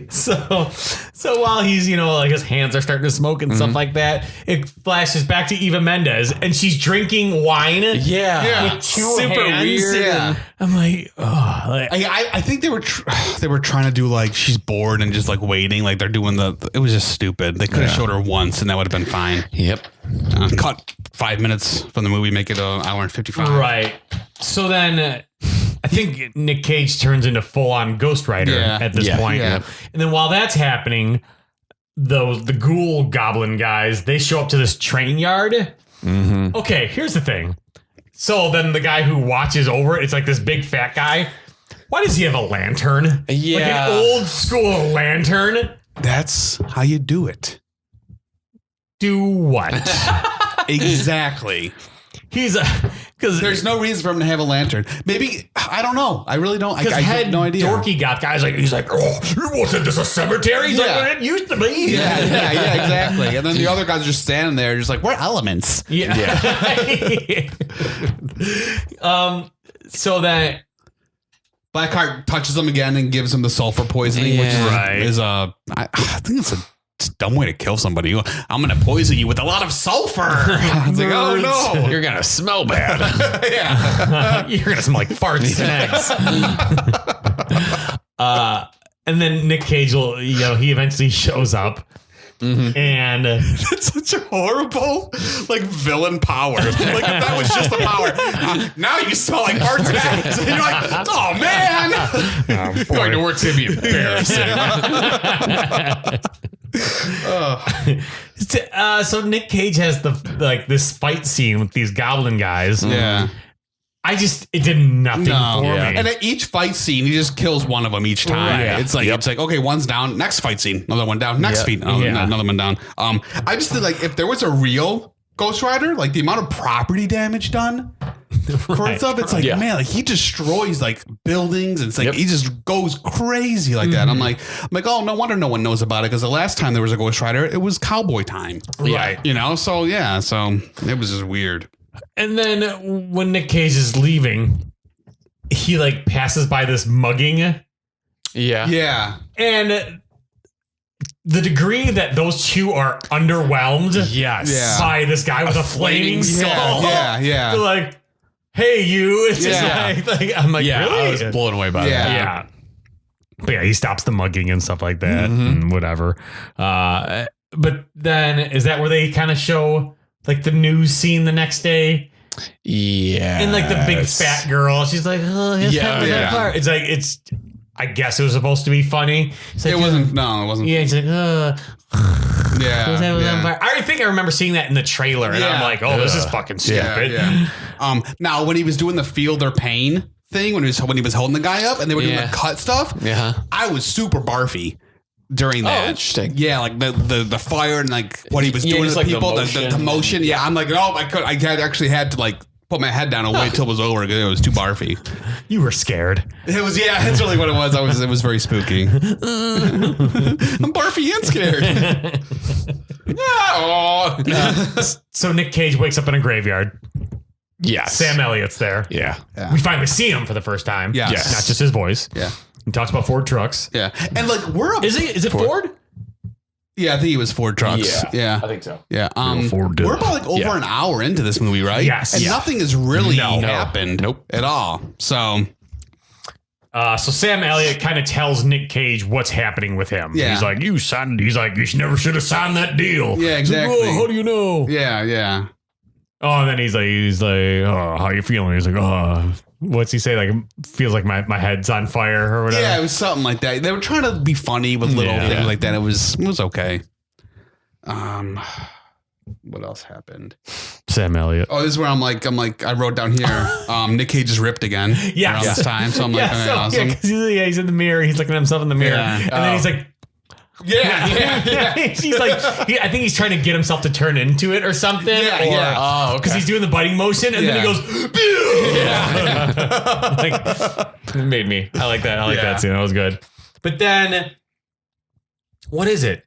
Speaker 1: So while he's, like his hands are starting to smoke and stuff like that, it flashes back to Eva Mendes and she's drinking wine.
Speaker 3: Yeah.
Speaker 1: With two hands.
Speaker 3: Weird.
Speaker 2: Yeah.
Speaker 1: I'm like,
Speaker 2: I think they were trying to do like she's bored and just like waiting, like they're doing it was just stupid. They could have showed her once and that would have been fine.
Speaker 3: Yep.
Speaker 2: Cut 5 minutes from the movie, make it an hour and 55.
Speaker 1: right. So then I think Nick Cage turns into full on Ghost Rider at this point.
Speaker 2: Yeah.
Speaker 1: And then while that's happening, the ghoul goblin guys, they show up to this train yard.
Speaker 3: Mm-hmm.
Speaker 1: Okay, here's the thing. So then the guy who watches over it, it's like this big fat guy. Why does he have a lantern?
Speaker 3: Yeah.
Speaker 1: Like an old school lantern?
Speaker 2: That's how you do it.
Speaker 1: Do what?
Speaker 2: Exactly.
Speaker 1: He's because
Speaker 2: There's no reason for him to have a lantern. Maybe, I don't know. I really don't. I
Speaker 1: head
Speaker 2: have no idea.
Speaker 1: dorky got guys he's like, oh, wasn't this a cemetery? He's like,
Speaker 2: Yeah.
Speaker 1: well, it used to be.
Speaker 2: Yeah, exactly. And then the other guys are just standing there, just like, we're elements.
Speaker 1: Yeah. So that
Speaker 2: Blackheart touches him again and gives him the sulfur poisoning, which
Speaker 1: Right.
Speaker 2: I think it's a dumb way to kill somebody. I'm going to poison you with a lot of sulfur. It's like, oh no.
Speaker 3: You're going to smell bad.
Speaker 2: Yeah.
Speaker 1: you're gonna smell like farts and eggs. And then Nick Cage will, he eventually shows up. And
Speaker 2: It's such a horrible, like, villain power. Like, if that was just the power. Now you smell like farts and eggs. And you're like, oh, man.
Speaker 3: Going to work's going to be embarrassing.
Speaker 1: So Nick Cage has this fight scene with these goblin guys.
Speaker 2: Yeah.
Speaker 1: It did nothing for me.
Speaker 2: And at each fight scene, he just kills one of them each time.
Speaker 1: Right.
Speaker 2: It's like okay, one's down, next fight scene, another one down, next feed, another one down. I just think like if there was a real Ghost Rider, like the amount of property damage done for stuff, it's like man, like he destroys like buildings, and it's like he just goes crazy like that. I'm like, oh, no wonder no one knows about it because the last time there was a Ghost Rider, it was cowboy time,
Speaker 1: Right.
Speaker 2: So it was just weird.
Speaker 1: And then when Nick Cage is leaving, he like passes by this mugging.
Speaker 2: Yeah.
Speaker 1: And the degree that those two are underwhelmed by this guy with a flaming skull.
Speaker 2: Yeah.
Speaker 1: They're like, hey, you. It's just like I'm like, really?
Speaker 3: I was blown away by that.
Speaker 1: Yeah. But yeah, he stops the mugging and stuff like that and whatever. But then is that where they kind of show like the news scene the next day?
Speaker 3: Yeah.
Speaker 1: And like the big fat girl, she's like, oh, his head was on fire. It's like, I guess it was supposed to be funny. It's like,
Speaker 2: It wasn't.
Speaker 1: Yeah, it's like,
Speaker 2: Yeah.
Speaker 1: his head was on fire. I think I remember seeing that in the trailer, and I'm like, oh, this is fucking stupid.
Speaker 2: Yeah. Now when he was doing the feel their pain thing, when he was holding the guy up and they were doing the cut stuff, I was super barfy during that.
Speaker 3: Oh, interesting.
Speaker 2: Yeah, like the fire and like what he was doing to
Speaker 3: just
Speaker 2: the
Speaker 3: like the
Speaker 2: people,
Speaker 3: motion.
Speaker 2: the motion. Yeah, I'm like, oh, I had to like put my head down and wait till it was over because it was too barfy.
Speaker 1: You were scared.
Speaker 2: It was, that's really what it was. It was very spooky. I'm barfy and scared.
Speaker 1: So Nick Cage wakes up in a graveyard.
Speaker 3: Yes.
Speaker 1: Sam Elliott's there.
Speaker 3: Yeah.
Speaker 1: We finally see him for the first time.
Speaker 2: Yes.
Speaker 1: Not just his voice.
Speaker 2: Yeah.
Speaker 1: He talks about Ford trucks.
Speaker 2: Yeah. And like is
Speaker 1: it Ford?
Speaker 2: Yeah, I think he was Ford trucks. Yeah.
Speaker 3: I think so.
Speaker 2: Yeah.
Speaker 1: Ford did.
Speaker 2: We're about like over an hour into this movie, right?
Speaker 1: Yes.
Speaker 2: And nothing has really
Speaker 1: No.
Speaker 2: happened at all. So
Speaker 1: So Sam Elliott kind of tells Nick Cage what's happening with him.
Speaker 2: Yeah.
Speaker 1: He's like, you never should have signed that deal.
Speaker 2: Yeah,
Speaker 1: He's like,
Speaker 2: exactly.
Speaker 1: "Oh, how do you know?
Speaker 2: yeah.
Speaker 1: Oh, and then he's like, oh, how you feeling? He's like, oh, what's he say? Like, feels like my head's on fire or whatever.
Speaker 2: Yeah, it was something like that. They were trying to be funny with little things like that. It was okay. What else happened?
Speaker 1: Sam Elliott.
Speaker 2: Oh, this is where I'm like, I wrote down here, Nick Cage is ripped again.
Speaker 1: Yeah.
Speaker 2: Around this time. So I'm like, okay, awesome.
Speaker 1: Yeah, 'cause he's in the mirror. He's looking at himself in the mirror.
Speaker 2: Yeah.
Speaker 1: And then he's like, he's like, I think he's trying to get himself to turn into it or something.
Speaker 2: Yeah.
Speaker 3: Oh, okay.
Speaker 1: Because he's doing the biting motion, and then he goes, like, it made me. I like that. I like that scene. That was good. But then, what is it?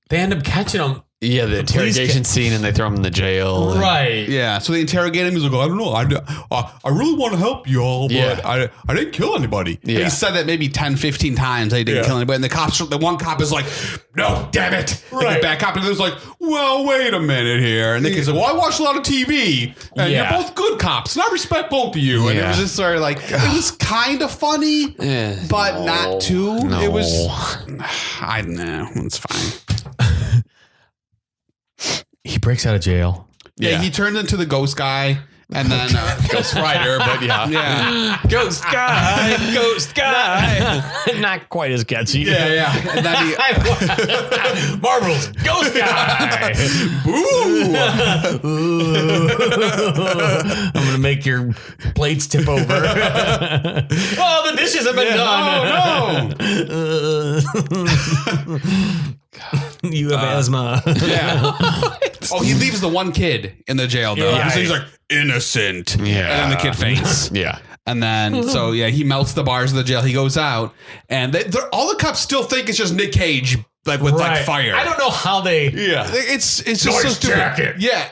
Speaker 1: They end up catching him.
Speaker 3: the interrogation scene, and they throw him in the jail.
Speaker 1: Right.
Speaker 2: Yeah, so they interrogate him. He's like, I don't know. I really want to help y'all, but I didn't kill anybody.
Speaker 3: Yeah.
Speaker 2: And he said that maybe 10, 15 times that he didn't kill anybody. And the one cop is like, no, damn it.
Speaker 1: Right.
Speaker 2: The bad cop is like, well, wait a minute here. And the kid's like, well, I watch a lot of TV. And you're both good cops. And I respect both of you. And it was just sort of like, it was kind of funny, but not too.
Speaker 3: No.
Speaker 2: It was, I don't know. It's fine.
Speaker 1: He breaks out of jail.
Speaker 2: Yeah, he turned into the ghost guy. And then
Speaker 3: Ghost Rider, but
Speaker 2: yeah.
Speaker 3: Ghost guy.
Speaker 1: Not quite as catchy.
Speaker 2: Yeah. And then he
Speaker 1: Marvel's Ghost Guy. I'm gonna make your plates tip over. Oh, the dishes have been done.
Speaker 2: Oh,
Speaker 1: no. You have asthma.
Speaker 2: Yeah. Oh, he leaves the one kid in the jail though.
Speaker 1: Yeah.
Speaker 2: So he's like innocent.
Speaker 3: Yeah.
Speaker 2: And then the kid faints.
Speaker 3: Yeah.
Speaker 2: And then he melts the bars of the jail. He goes out, and all the cops still think it's just Nick Cage, like with like fire.
Speaker 1: I don't know how they.
Speaker 2: Yeah, it's just
Speaker 1: Nice
Speaker 2: so stupid.
Speaker 1: jacket.
Speaker 2: Yeah,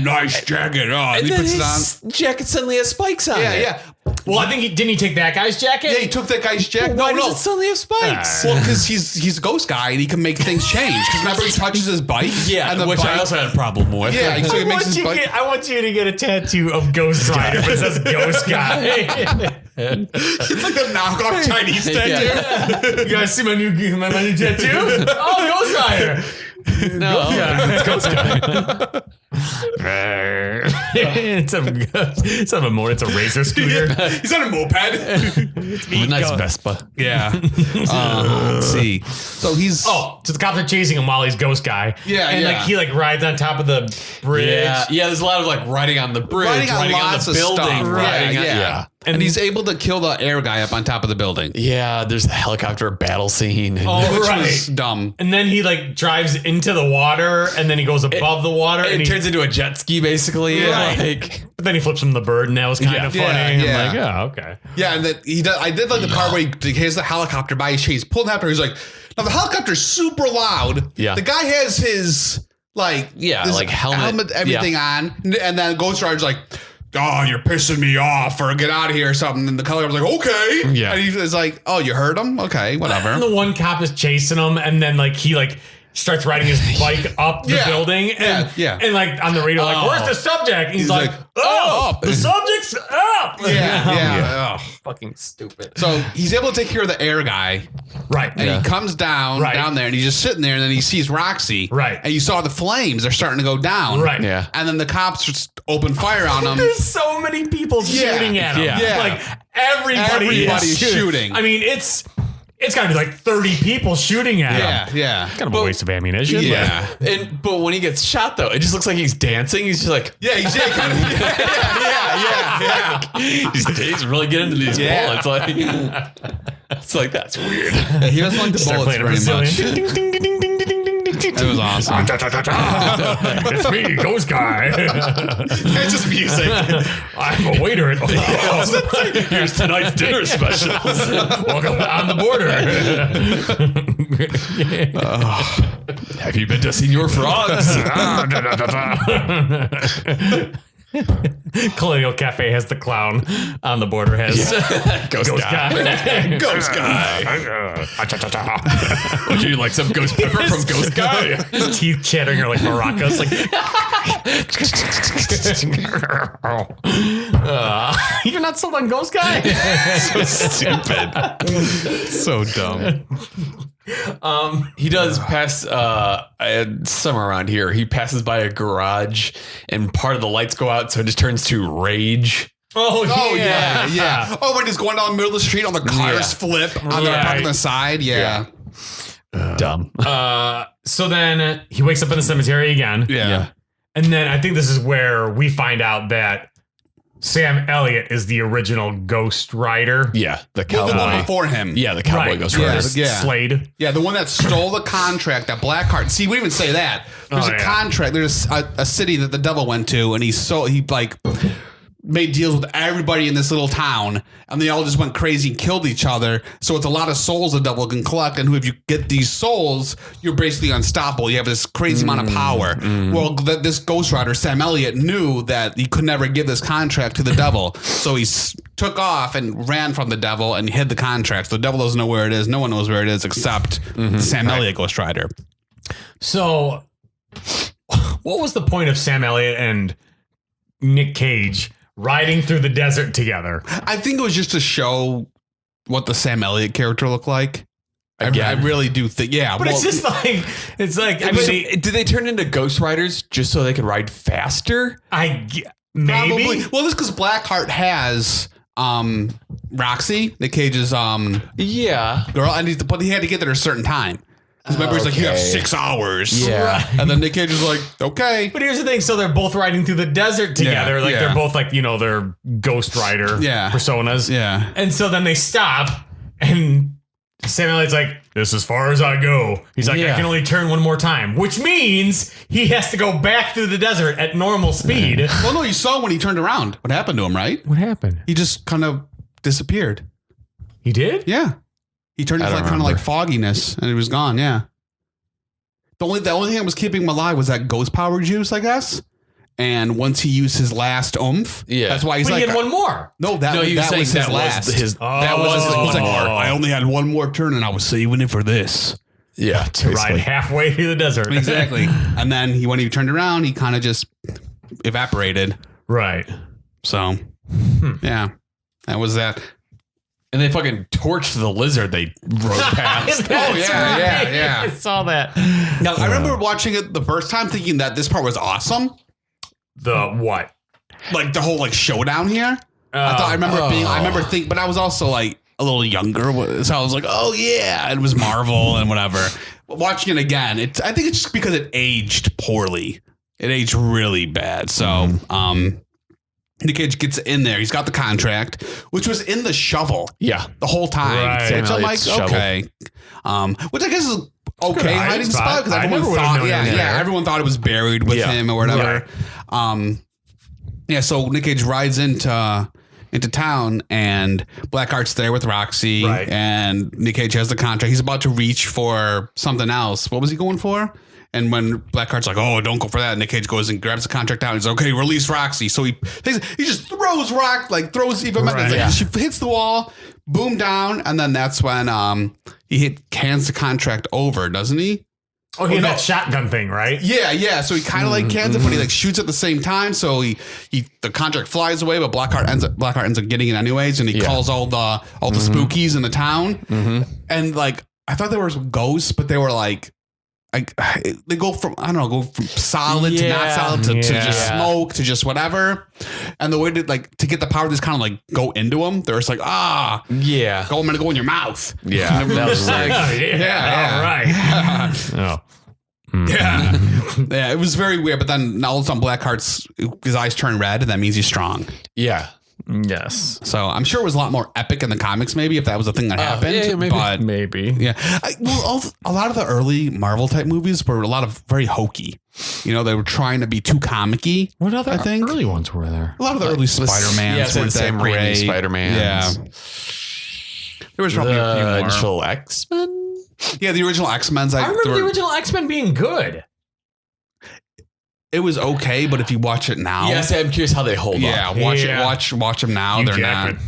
Speaker 2: nice jacket. Oh, and
Speaker 3: And
Speaker 2: he
Speaker 3: then
Speaker 2: puts it
Speaker 3: his
Speaker 2: on.
Speaker 3: jacket suddenly has spikes on it.
Speaker 2: Yeah.
Speaker 1: Well, I think didn't he take that guy's jacket?
Speaker 2: Yeah, he took that guy's jacket.
Speaker 3: Why does it suddenly have spikes?
Speaker 2: Well, because he's a ghost guy and he can make things change. Because remember, he touches his bike.
Speaker 3: Yeah,
Speaker 2: and
Speaker 3: which I also had a problem with.
Speaker 2: Yeah, so he makes his bike.
Speaker 1: I want you to get a tattoo of Ghost Rider, but it says Ghost Guy.
Speaker 2: It's like a knockoff Chinese tattoo.
Speaker 1: You guys see my new tattoo? Oh, Ghost Rider.
Speaker 3: No,
Speaker 1: It's Ghost Guy. It's a motor. It's a razor scooter.
Speaker 2: He's on a moped.
Speaker 3: a nice Vespa.
Speaker 2: Yeah. Let's see. So he's.
Speaker 1: So the cops are chasing him while he's Ghost Guy.
Speaker 2: Yeah,
Speaker 1: and
Speaker 2: yeah.
Speaker 1: he rides on top of the bridge.
Speaker 3: Yeah, there's a lot of like riding on the bridge,
Speaker 2: Riding on lots
Speaker 3: the
Speaker 2: of
Speaker 3: building,
Speaker 2: stuff.
Speaker 3: riding on,
Speaker 2: Yeah. And he's able to kill the air guy up on top of the building.
Speaker 3: Yeah, there's a helicopter battle scene.
Speaker 1: Oh,
Speaker 2: Which
Speaker 1: right.
Speaker 2: was dumb.
Speaker 1: And then he drives into the water, and then he goes above the water, and
Speaker 3: It
Speaker 1: he
Speaker 3: turns into a jet ski, basically.
Speaker 1: Right.
Speaker 3: Like,
Speaker 1: But then he flips from the bird, and that was kind of funny.
Speaker 2: Yeah.
Speaker 1: I'm like, oh, okay.
Speaker 2: Yeah, and that he does. I did like the part where he has the helicopter by his chase, pulling after. He's like, now the helicopter's super loud.
Speaker 3: Yeah.
Speaker 2: The guy has his this
Speaker 3: helmet,
Speaker 2: everything on, and then Ghost Rider's like, oh, you're pissing me off, or get out of here or something. And the helicopter's like, okay.
Speaker 3: Yeah.
Speaker 2: And he's like, oh, you heard him? Okay, whatever.
Speaker 1: And the one cop is chasing him, and then he starts riding his bike up the building, and and on the radio, where's the subject? And he's like,
Speaker 2: up.
Speaker 1: the subject's up.
Speaker 2: Yeah.
Speaker 1: Fucking stupid.
Speaker 2: So he's able to take care of the air guy.
Speaker 1: Right.
Speaker 2: And he comes down
Speaker 1: Right.
Speaker 2: there, and he's just sitting there, and then he sees Roxy.
Speaker 1: Right.
Speaker 2: And you saw the flames; they're starting to go down.
Speaker 1: Right.
Speaker 3: Yeah.
Speaker 2: And then the cops just open fire on him.
Speaker 1: There's so many people shooting at him.
Speaker 3: Yeah.
Speaker 2: Everybody's
Speaker 1: is
Speaker 2: shooting.
Speaker 1: I mean, it's got to be 30 people shooting at him.
Speaker 2: Yeah.
Speaker 1: Kind of a waste of ammunition.
Speaker 2: Yeah.
Speaker 3: but when he gets shot, though, it just looks like he's dancing. He's just like,
Speaker 2: He's kind of. Yeah.
Speaker 3: he's really getting into these
Speaker 2: Yeah.
Speaker 3: bullets. It's like that's weird.
Speaker 2: He doesn't like the
Speaker 1: Start
Speaker 2: bullets
Speaker 1: playing a
Speaker 2: very
Speaker 1: Brazilian.
Speaker 2: much.
Speaker 1: Ding, ding, ding, ding, ding, ding, ding, ding, ding.
Speaker 2: It was awesome.
Speaker 1: It's me, Ghost Guy.
Speaker 2: It's just music.
Speaker 1: I'm a waiter at
Speaker 3: Here's tonight's dinner special.
Speaker 1: Welcome on the border.
Speaker 3: Have you been to Senor Frogs?
Speaker 1: Colonial Cafe has the clown. On the border has
Speaker 3: Ghost guy.
Speaker 2: Ghost guy.
Speaker 3: Would you like some ghost pepper from Ghost Guy?
Speaker 1: His teeth chattering are like maracas. You're not sold on Ghost Guy?
Speaker 3: So stupid.
Speaker 2: So dumb.
Speaker 3: He does pass somewhere around here. He passes by a garage and part of the lights go out, so it just turns to rage.
Speaker 1: Oh,
Speaker 2: Yeah. Oh, when he's going down the middle of the street, all the cars flip on their park on the side. Yeah.
Speaker 3: Dumb.
Speaker 1: So then he wakes up in the cemetery again.
Speaker 2: Yeah.
Speaker 1: And then I think this is where we find out that Sam Elliott is the original Ghost Rider.
Speaker 3: Yeah, the
Speaker 2: Well,
Speaker 3: cowboy.
Speaker 2: the one before him.
Speaker 3: Yeah, the cowboy
Speaker 1: Right.
Speaker 3: Ghost
Speaker 2: Yeah.
Speaker 3: Rider.
Speaker 1: Slade.
Speaker 2: Yeah, the one that stole the contract, that Blackheart. See, we didn't even say that. There's a contract. There's a city that the devil went to, and he made deals with everybody in this little town, and they all just went crazy and killed each other. So it's a lot of souls the devil can collect, and if you get these souls, you're basically unstoppable. You have this crazy amount of power. Well, this Ghost Rider, Sam Elliott, knew that he could never give this contract to the devil, so he took off and ran from the devil and hid the contract. So the devil doesn't know where it is. No one knows where it is except the Sam Elliott Ghost Rider.
Speaker 1: So, what was the point of Sam Elliott and Nick Cage riding through the desert together?
Speaker 2: I think it was just to show what the Sam Elliott character looked like. I really do think,
Speaker 1: but it's just like, I mean,
Speaker 3: did they turn into Ghost Riders just so they could ride faster?
Speaker 1: Maybe.
Speaker 2: Probably. Well, this because Blackheart has Roxy, Nick Cage's girl, and but he had to get there at a certain time. Because remember, he's like, you have 6 hours.
Speaker 3: Yeah.
Speaker 2: And then Nick Cage is like, okay.
Speaker 1: But here's the thing. So they're both riding through the desert together. They're both like, they're Ghost Rider personas.
Speaker 2: Yeah.
Speaker 1: And so then they stop and Sam Elliott's like, this is as far as I go. He's like, I can only turn one more time, which means he has to go back through the desert at normal speed.
Speaker 2: Well, no, you saw when he turned around. What happened to him, right?
Speaker 1: What happened?
Speaker 2: He just kind of disappeared.
Speaker 1: He did?
Speaker 2: Yeah. He turned into kind of like fogginess and it was gone. Yeah. The only thing that was keeping him alive was that ghost power juice, I guess. And once he used his last oomph, that's why he's
Speaker 1: but
Speaker 2: like,
Speaker 1: he had one more.
Speaker 2: No, that was his last. That was his one more. I only had one more turn and I was saving it for this.
Speaker 1: Yeah. To ride halfway through the desert.
Speaker 2: Exactly. And then when he turned around, he kind of just evaporated.
Speaker 1: Right.
Speaker 2: So, yeah, that was that.
Speaker 3: And they fucking torched the lizard they rode past.
Speaker 1: Yeah. I saw that.
Speaker 2: Now, I remember watching it the first time thinking that this part was awesome.
Speaker 1: The what?
Speaker 2: Like the whole like showdown here. I remember thinking, but I was also like a little younger. So I was like, oh yeah, it was Marvel and whatever. But watching it again, I think it's just because it aged poorly. It aged really bad. So, Nick Cage gets in there. He's got the contract, which was in the shovel.
Speaker 3: Yeah.
Speaker 2: The whole time.
Speaker 1: Right.
Speaker 2: Which I'm like, okay. Which I guess is okay hiding spot because everyone thought, everyone thought it was buried with him or whatever. So Nick Cage rides into town and Blackheart's there with Roxy and Nick Cage has the contract. He's about to reach for something else. What was he going for? And when Blackheart's like, oh, don't go for that, Nick Cage goes and grabs the contract out. And he's like, okay, release Roxy. So he just throws Eva Mendes. She hits the wall, boom, down. And then that's when he cans the contract over, doesn't he?
Speaker 1: Oh, he had that shotgun thing, right?
Speaker 2: Yeah. So he kind of like cans it, but he like shoots at the same time. So the contract flies away, but Blackheart ends up getting it anyways. And he calls all the spookies in the town. And like, I thought there was ghosts, but they were like, they go from solid to not solid to just smoke to just whatever. And the way to get the power, just kind of like go into them. They're just like, I'm gonna go in your mouth.
Speaker 3: Yeah, that was
Speaker 1: like, all right.
Speaker 2: Yeah, it was very weird. But then all of a sudden, Blackheart's his eyes turn red, and that means he's strong.
Speaker 3: Yeah.
Speaker 1: Yes.
Speaker 2: So I'm sure it was a lot more epic in the comics, maybe, if that was a thing that happened.
Speaker 3: Yeah, maybe.
Speaker 2: But
Speaker 1: maybe.
Speaker 2: Yeah. A lot of the early Marvel type movies were a lot of very hokey. They were trying to be too comic-y.
Speaker 1: What other early ones were there?
Speaker 2: A lot of the early Spider-Mans weren't
Speaker 3: Sam
Speaker 2: that great.
Speaker 3: Raimi Spider-Man.
Speaker 2: Yeah. There was probably a few more.
Speaker 3: Original X-Men?
Speaker 2: Yeah, the original X-Men's.
Speaker 1: I remember the original X-Men being good.
Speaker 2: It was okay, but if you watch it now,
Speaker 3: yes, I'm curious how they hold up.
Speaker 2: Yeah, watch them now.
Speaker 1: Hugh
Speaker 2: They're
Speaker 1: Jackman.
Speaker 2: not.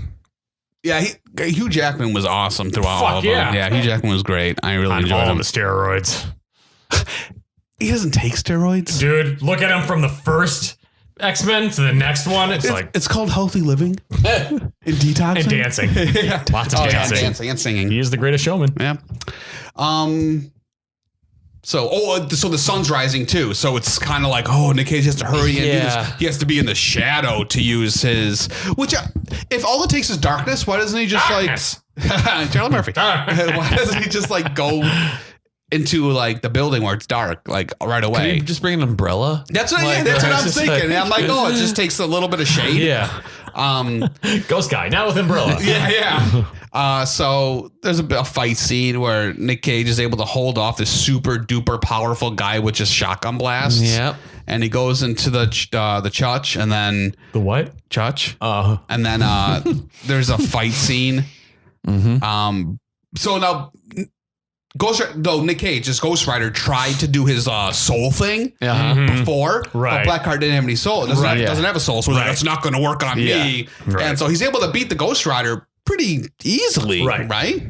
Speaker 2: Yeah, Hugh Jackman was awesome throughout all of them. Yeah, Hugh Jackman was great. I really enjoyed him.
Speaker 1: The steroids.
Speaker 2: He doesn't take steroids,
Speaker 1: dude. Look at him from the first X-Men to the next one. It's
Speaker 2: called healthy living and detoxing
Speaker 1: and dancing. Lots of dancing.
Speaker 2: Dancing and singing.
Speaker 1: He is the greatest showman.
Speaker 2: Yeah. So the sun's rising too. So it's kind of like, Nick Cage has to hurry in. He has to be in the shadow to use his. Which, if all it takes is darkness, why doesn't he just Charlie Murphy? Why doesn't he just go into the building where it's dark right away?
Speaker 3: Can you just bring an umbrella?
Speaker 2: That's what I'm thinking. And I'm like, it just takes a little bit of shade.
Speaker 3: Yeah.
Speaker 1: Ghost guy, not with umbrella.
Speaker 2: Yeah. So there's a fight scene where Nick Cage is able to hold off this super duper powerful guy with just shotgun blasts.
Speaker 3: Yep.
Speaker 2: and he goes into the church, and then
Speaker 1: The what?
Speaker 2: church,
Speaker 1: Uh,
Speaker 2: and then there's a fight scene. So now Nick Cage, as Ghost Rider, tried to do his soul thing before,
Speaker 1: Right.
Speaker 2: but Blackheart didn't have any soul. It doesn't have a soul, so
Speaker 1: Right.
Speaker 2: that's not going to work on me.
Speaker 1: Right.
Speaker 2: And so he's able to beat the Ghost Rider pretty easily, right?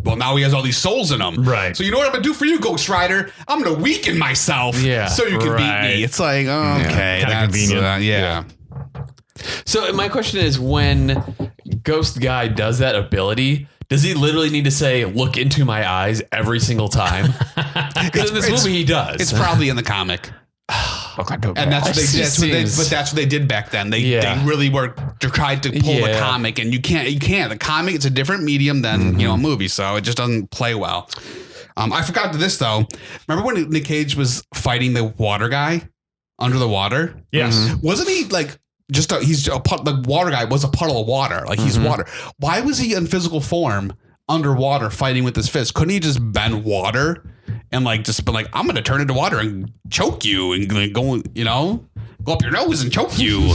Speaker 2: Well, now he has all these souls in him.
Speaker 1: Right.
Speaker 2: So you know what I'm going to do for you, Ghost Rider? I'm going to weaken myself so you can beat me. It's like, okay,
Speaker 1: Kinda
Speaker 2: that's
Speaker 1: convenient.
Speaker 2: yeah.
Speaker 3: So my question is, when Ghost Guy does that ability, does he literally need to say, look into my eyes every single time? Because in this movie he does.
Speaker 2: It's probably in the comic. And that's what they did. But that's what they did back then. They really tried to pull the comic, and you can't. The comic, it's a different medium than a movie, so it just doesn't play well. I forgot this though. Remember when Nick Cage was fighting the water guy under the water?
Speaker 1: yes.
Speaker 2: Wasn't he like the water guy was a puddle of water, like he's water. Why was he in physical form underwater fighting with his fist? Couldn't he just bend water and like just been like, I'm going to turn into water and choke you and go, go up your nose and choke you?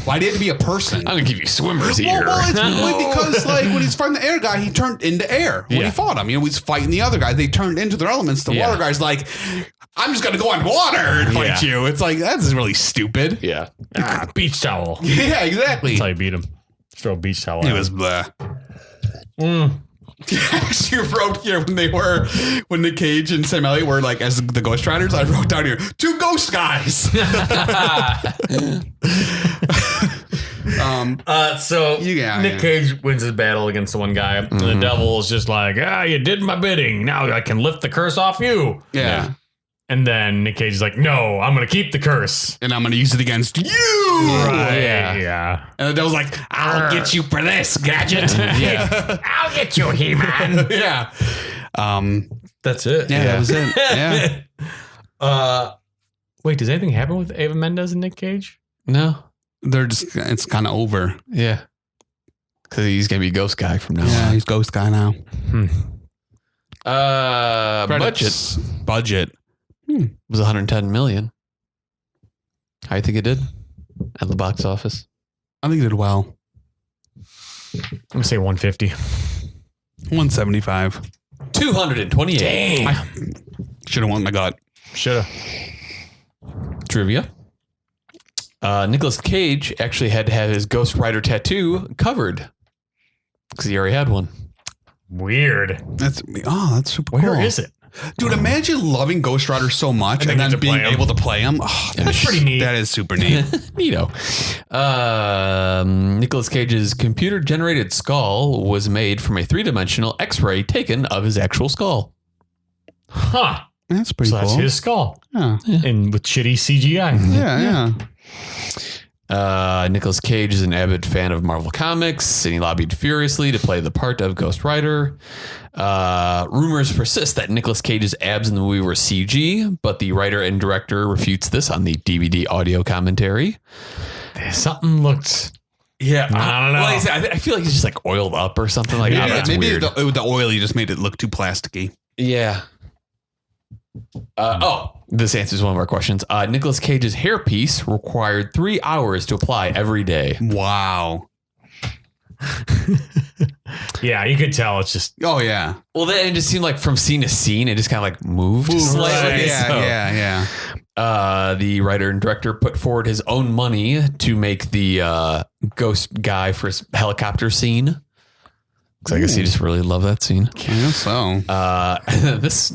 Speaker 2: Why did it have to be a person?
Speaker 3: I'm going to give you swimmer's ear.
Speaker 2: Well, it's because like when he's fighting the air guy, he turned into air when he fought him. He's fighting the other guy. They turned into their elements. The water guy's like, I'm just going to go on water and fight you. It's like, that's really stupid.
Speaker 3: Yeah.
Speaker 1: Beach towel.
Speaker 2: Yeah, exactly.
Speaker 1: That's how you beat him. Just throw a beach towel.
Speaker 2: It was blah. Actually wrote here when Nick Cage and Sam Elliott were like as the Ghost Riders, I wrote down here 2 ghost guys.
Speaker 1: So Nick Cage wins his battle against the one guy, and the devil is just like, you did my bidding. Now I can lift the curse off you.
Speaker 2: Yeah.
Speaker 1: And then Nick Cage is like, no, I'm going to keep the curse.
Speaker 2: And I'm going to use it against you.
Speaker 1: Right. Yeah.
Speaker 2: And the devil's like, I'll get you for this, Gadget.
Speaker 1: I'll get you, He-Man.
Speaker 2: Yeah.
Speaker 1: That's it.
Speaker 2: Yeah, that was it. Yeah.
Speaker 1: Wait, does anything happen with Ava Mendes and Nick Cage?
Speaker 3: No.
Speaker 2: It's kind of over.
Speaker 3: Yeah. Because he's going to be Ghost Guy from now on.
Speaker 2: Yeah, he's Ghost Guy now. Budget.
Speaker 3: It was 110 million. How do you think it did at the box office?
Speaker 2: I think it did well.
Speaker 1: I'm going to say 150.
Speaker 2: 175.
Speaker 3: 228.
Speaker 1: Dang.
Speaker 2: Should have won my gut.
Speaker 1: Should have.
Speaker 3: Trivia. Nicolas Cage actually had to have his Ghost Rider tattoo covered because he already had one.
Speaker 1: Weird.
Speaker 2: That's super cool.
Speaker 1: Where is it?
Speaker 2: Dude, imagine loving Ghost Rider so much and then being able to play him. Oh,
Speaker 1: That's pretty neat.
Speaker 2: That is super neat.
Speaker 3: Neato. Nicolas Cage's computer-generated skull was made from a 3-dimensional X-ray taken of his actual skull.
Speaker 1: Huh.
Speaker 2: That's pretty cool.
Speaker 1: That's his skull.
Speaker 2: Yeah.
Speaker 1: And with shitty CGI.
Speaker 2: Yeah.
Speaker 3: Nicolas Cage is an avid fan of Marvel Comics, and he lobbied furiously to play the part of Ghost Rider. Rumors persist that Nicolas Cage's abs in the movie were CG, but the writer and director refutes this on the DVD audio commentary.
Speaker 1: Something looked...
Speaker 3: Yeah,
Speaker 1: I don't know.
Speaker 3: Well, I feel like he's just like oiled up or something like that.
Speaker 2: Maybe
Speaker 3: Weird.
Speaker 2: the oily just made it look too plasticky.
Speaker 3: Yeah. This answers one of our questions. Nicolas Cage's hairpiece required 3 hours to apply every day.
Speaker 2: Wow.
Speaker 1: Yeah, you could tell it's just...
Speaker 2: Oh, yeah.
Speaker 3: Well, then it just seemed like from scene to scene, it just kind of like moved slightly.
Speaker 2: Yeah.
Speaker 3: The writer and director put forward his own money to make the ghost guy for his helicopter scene. Because I guess he just really loved that scene.
Speaker 2: I guess so.
Speaker 3: This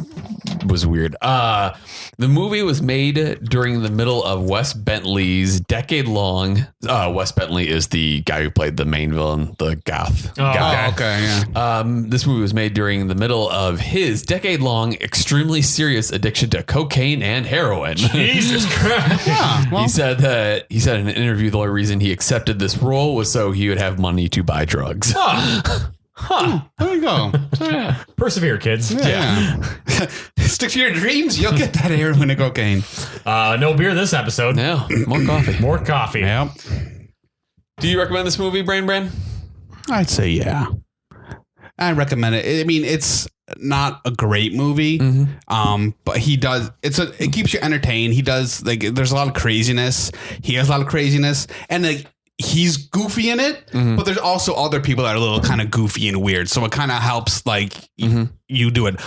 Speaker 3: was weird. The movie was made during the middle of Wes Bentley's decade-long... Wes Bentley is the guy who played the main villain, the goth guy.
Speaker 2: Okay, yeah.
Speaker 3: This movie was made during the middle of his decade-long, extremely serious addiction to cocaine and heroin.
Speaker 1: Jesus Christ.
Speaker 2: Yeah, well,
Speaker 3: He said in an interview the only reason he accepted this role was so he would have money to buy drugs.
Speaker 2: there you go.
Speaker 1: Persevere, kids.
Speaker 2: Yeah. Stick to your dreams. You'll get that heroin and cocaine.
Speaker 1: No beer this episode.
Speaker 3: No, more coffee.
Speaker 1: More coffee.
Speaker 2: Yep.
Speaker 3: Do you recommend this movie, Brain?
Speaker 2: I'd say yeah. I recommend it. I mean, it's not a great movie. But he does. It keeps you entertained. He does there's a lot of craziness. He has a lot of craziness, and he's goofy in it. But there's also other people that are a little kind of goofy and weird. So it kind of helps you do it.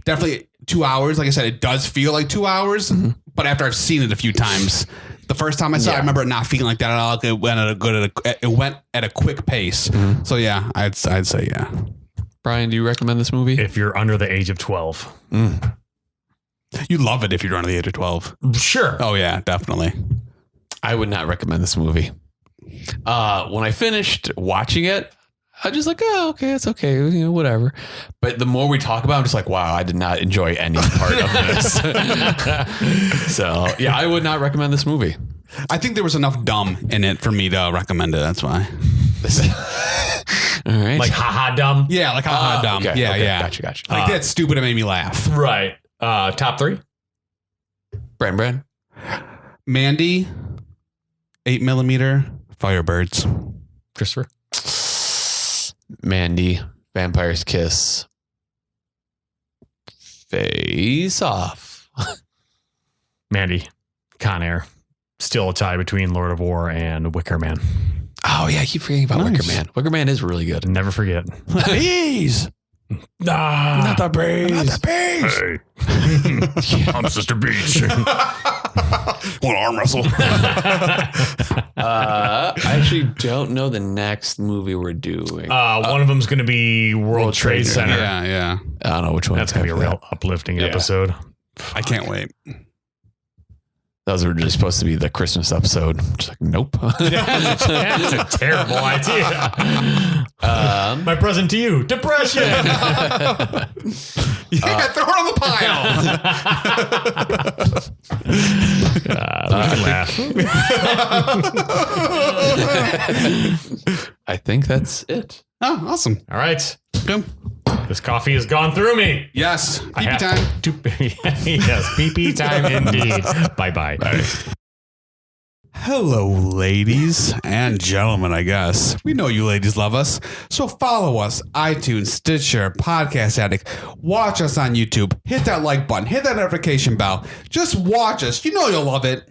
Speaker 2: Definitely 2 hours. Like I said, it does feel like 2 hours. But after I've seen it a few times. The first time I saw it, I remember it not feeling like that at all. It went at a quick pace. So yeah, I'd say yeah.
Speaker 3: Brian, do you recommend this movie?
Speaker 1: If you're under the age of 12.
Speaker 2: You love it if you're under the age of 12.
Speaker 1: Sure.
Speaker 2: Oh yeah, definitely.
Speaker 3: I would not recommend this movie. When I finished watching it, I was just like, oh, okay, it's okay, you know, whatever. But the more we talk about it, I'm just like, wow, I did not enjoy any part of this. So yeah, I would not recommend this movie.
Speaker 2: I think there was enough dumb in it for me to recommend it. That's why.
Speaker 3: All right.
Speaker 1: Like haha dumb.
Speaker 2: Yeah, like haha dumb.
Speaker 3: Okay,
Speaker 2: Yeah,
Speaker 3: okay,
Speaker 2: yeah.
Speaker 3: Gotcha.
Speaker 2: Like that's stupid. It made me laugh.
Speaker 1: Right. Top 3.
Speaker 3: Brand.
Speaker 2: Mandy, 8mm, Firebirds.
Speaker 1: Christopher.
Speaker 3: Mandy, Vampire's Kiss, Face Off.
Speaker 1: Mandy, Con Air. Still a tie between Lord of War and Wicker Man.
Speaker 3: Oh yeah, I keep forgetting about
Speaker 2: Nice.
Speaker 3: Wicker Man. Wicker Man is really good.
Speaker 1: Never forget.
Speaker 2: Bees.
Speaker 1: Not
Speaker 2: the bees. Not the bees.
Speaker 1: Hey. I'm Sister Beach.
Speaker 2: Want to arm wrestle?
Speaker 3: I actually don't know the next movie we're doing.
Speaker 1: One of them's going to be World Trade Center.
Speaker 2: Yeah.
Speaker 3: I don't know which one.
Speaker 1: That's going to be a real uplifting episode.
Speaker 2: I can't wait.
Speaker 3: That was originally supposed to be the Christmas episode. Just like, nope.
Speaker 1: That's a terrible idea. My present to you, depression.
Speaker 2: Yeah, throw it on the pile.
Speaker 3: I think that's it.
Speaker 2: Oh, awesome.
Speaker 1: All right.
Speaker 2: Good.
Speaker 1: This coffee has gone through me.
Speaker 2: Yes.
Speaker 1: I
Speaker 2: Pee-pee
Speaker 1: have
Speaker 2: time.
Speaker 1: Yes, pee time indeed. Bye-bye.
Speaker 2: Hello, ladies and gentlemen, I guess. We know you ladies love us. So follow us, iTunes, Stitcher, Podcast Addict. Watch us on YouTube. Hit that like button. Hit that notification bell. Just watch us. You know you'll love it.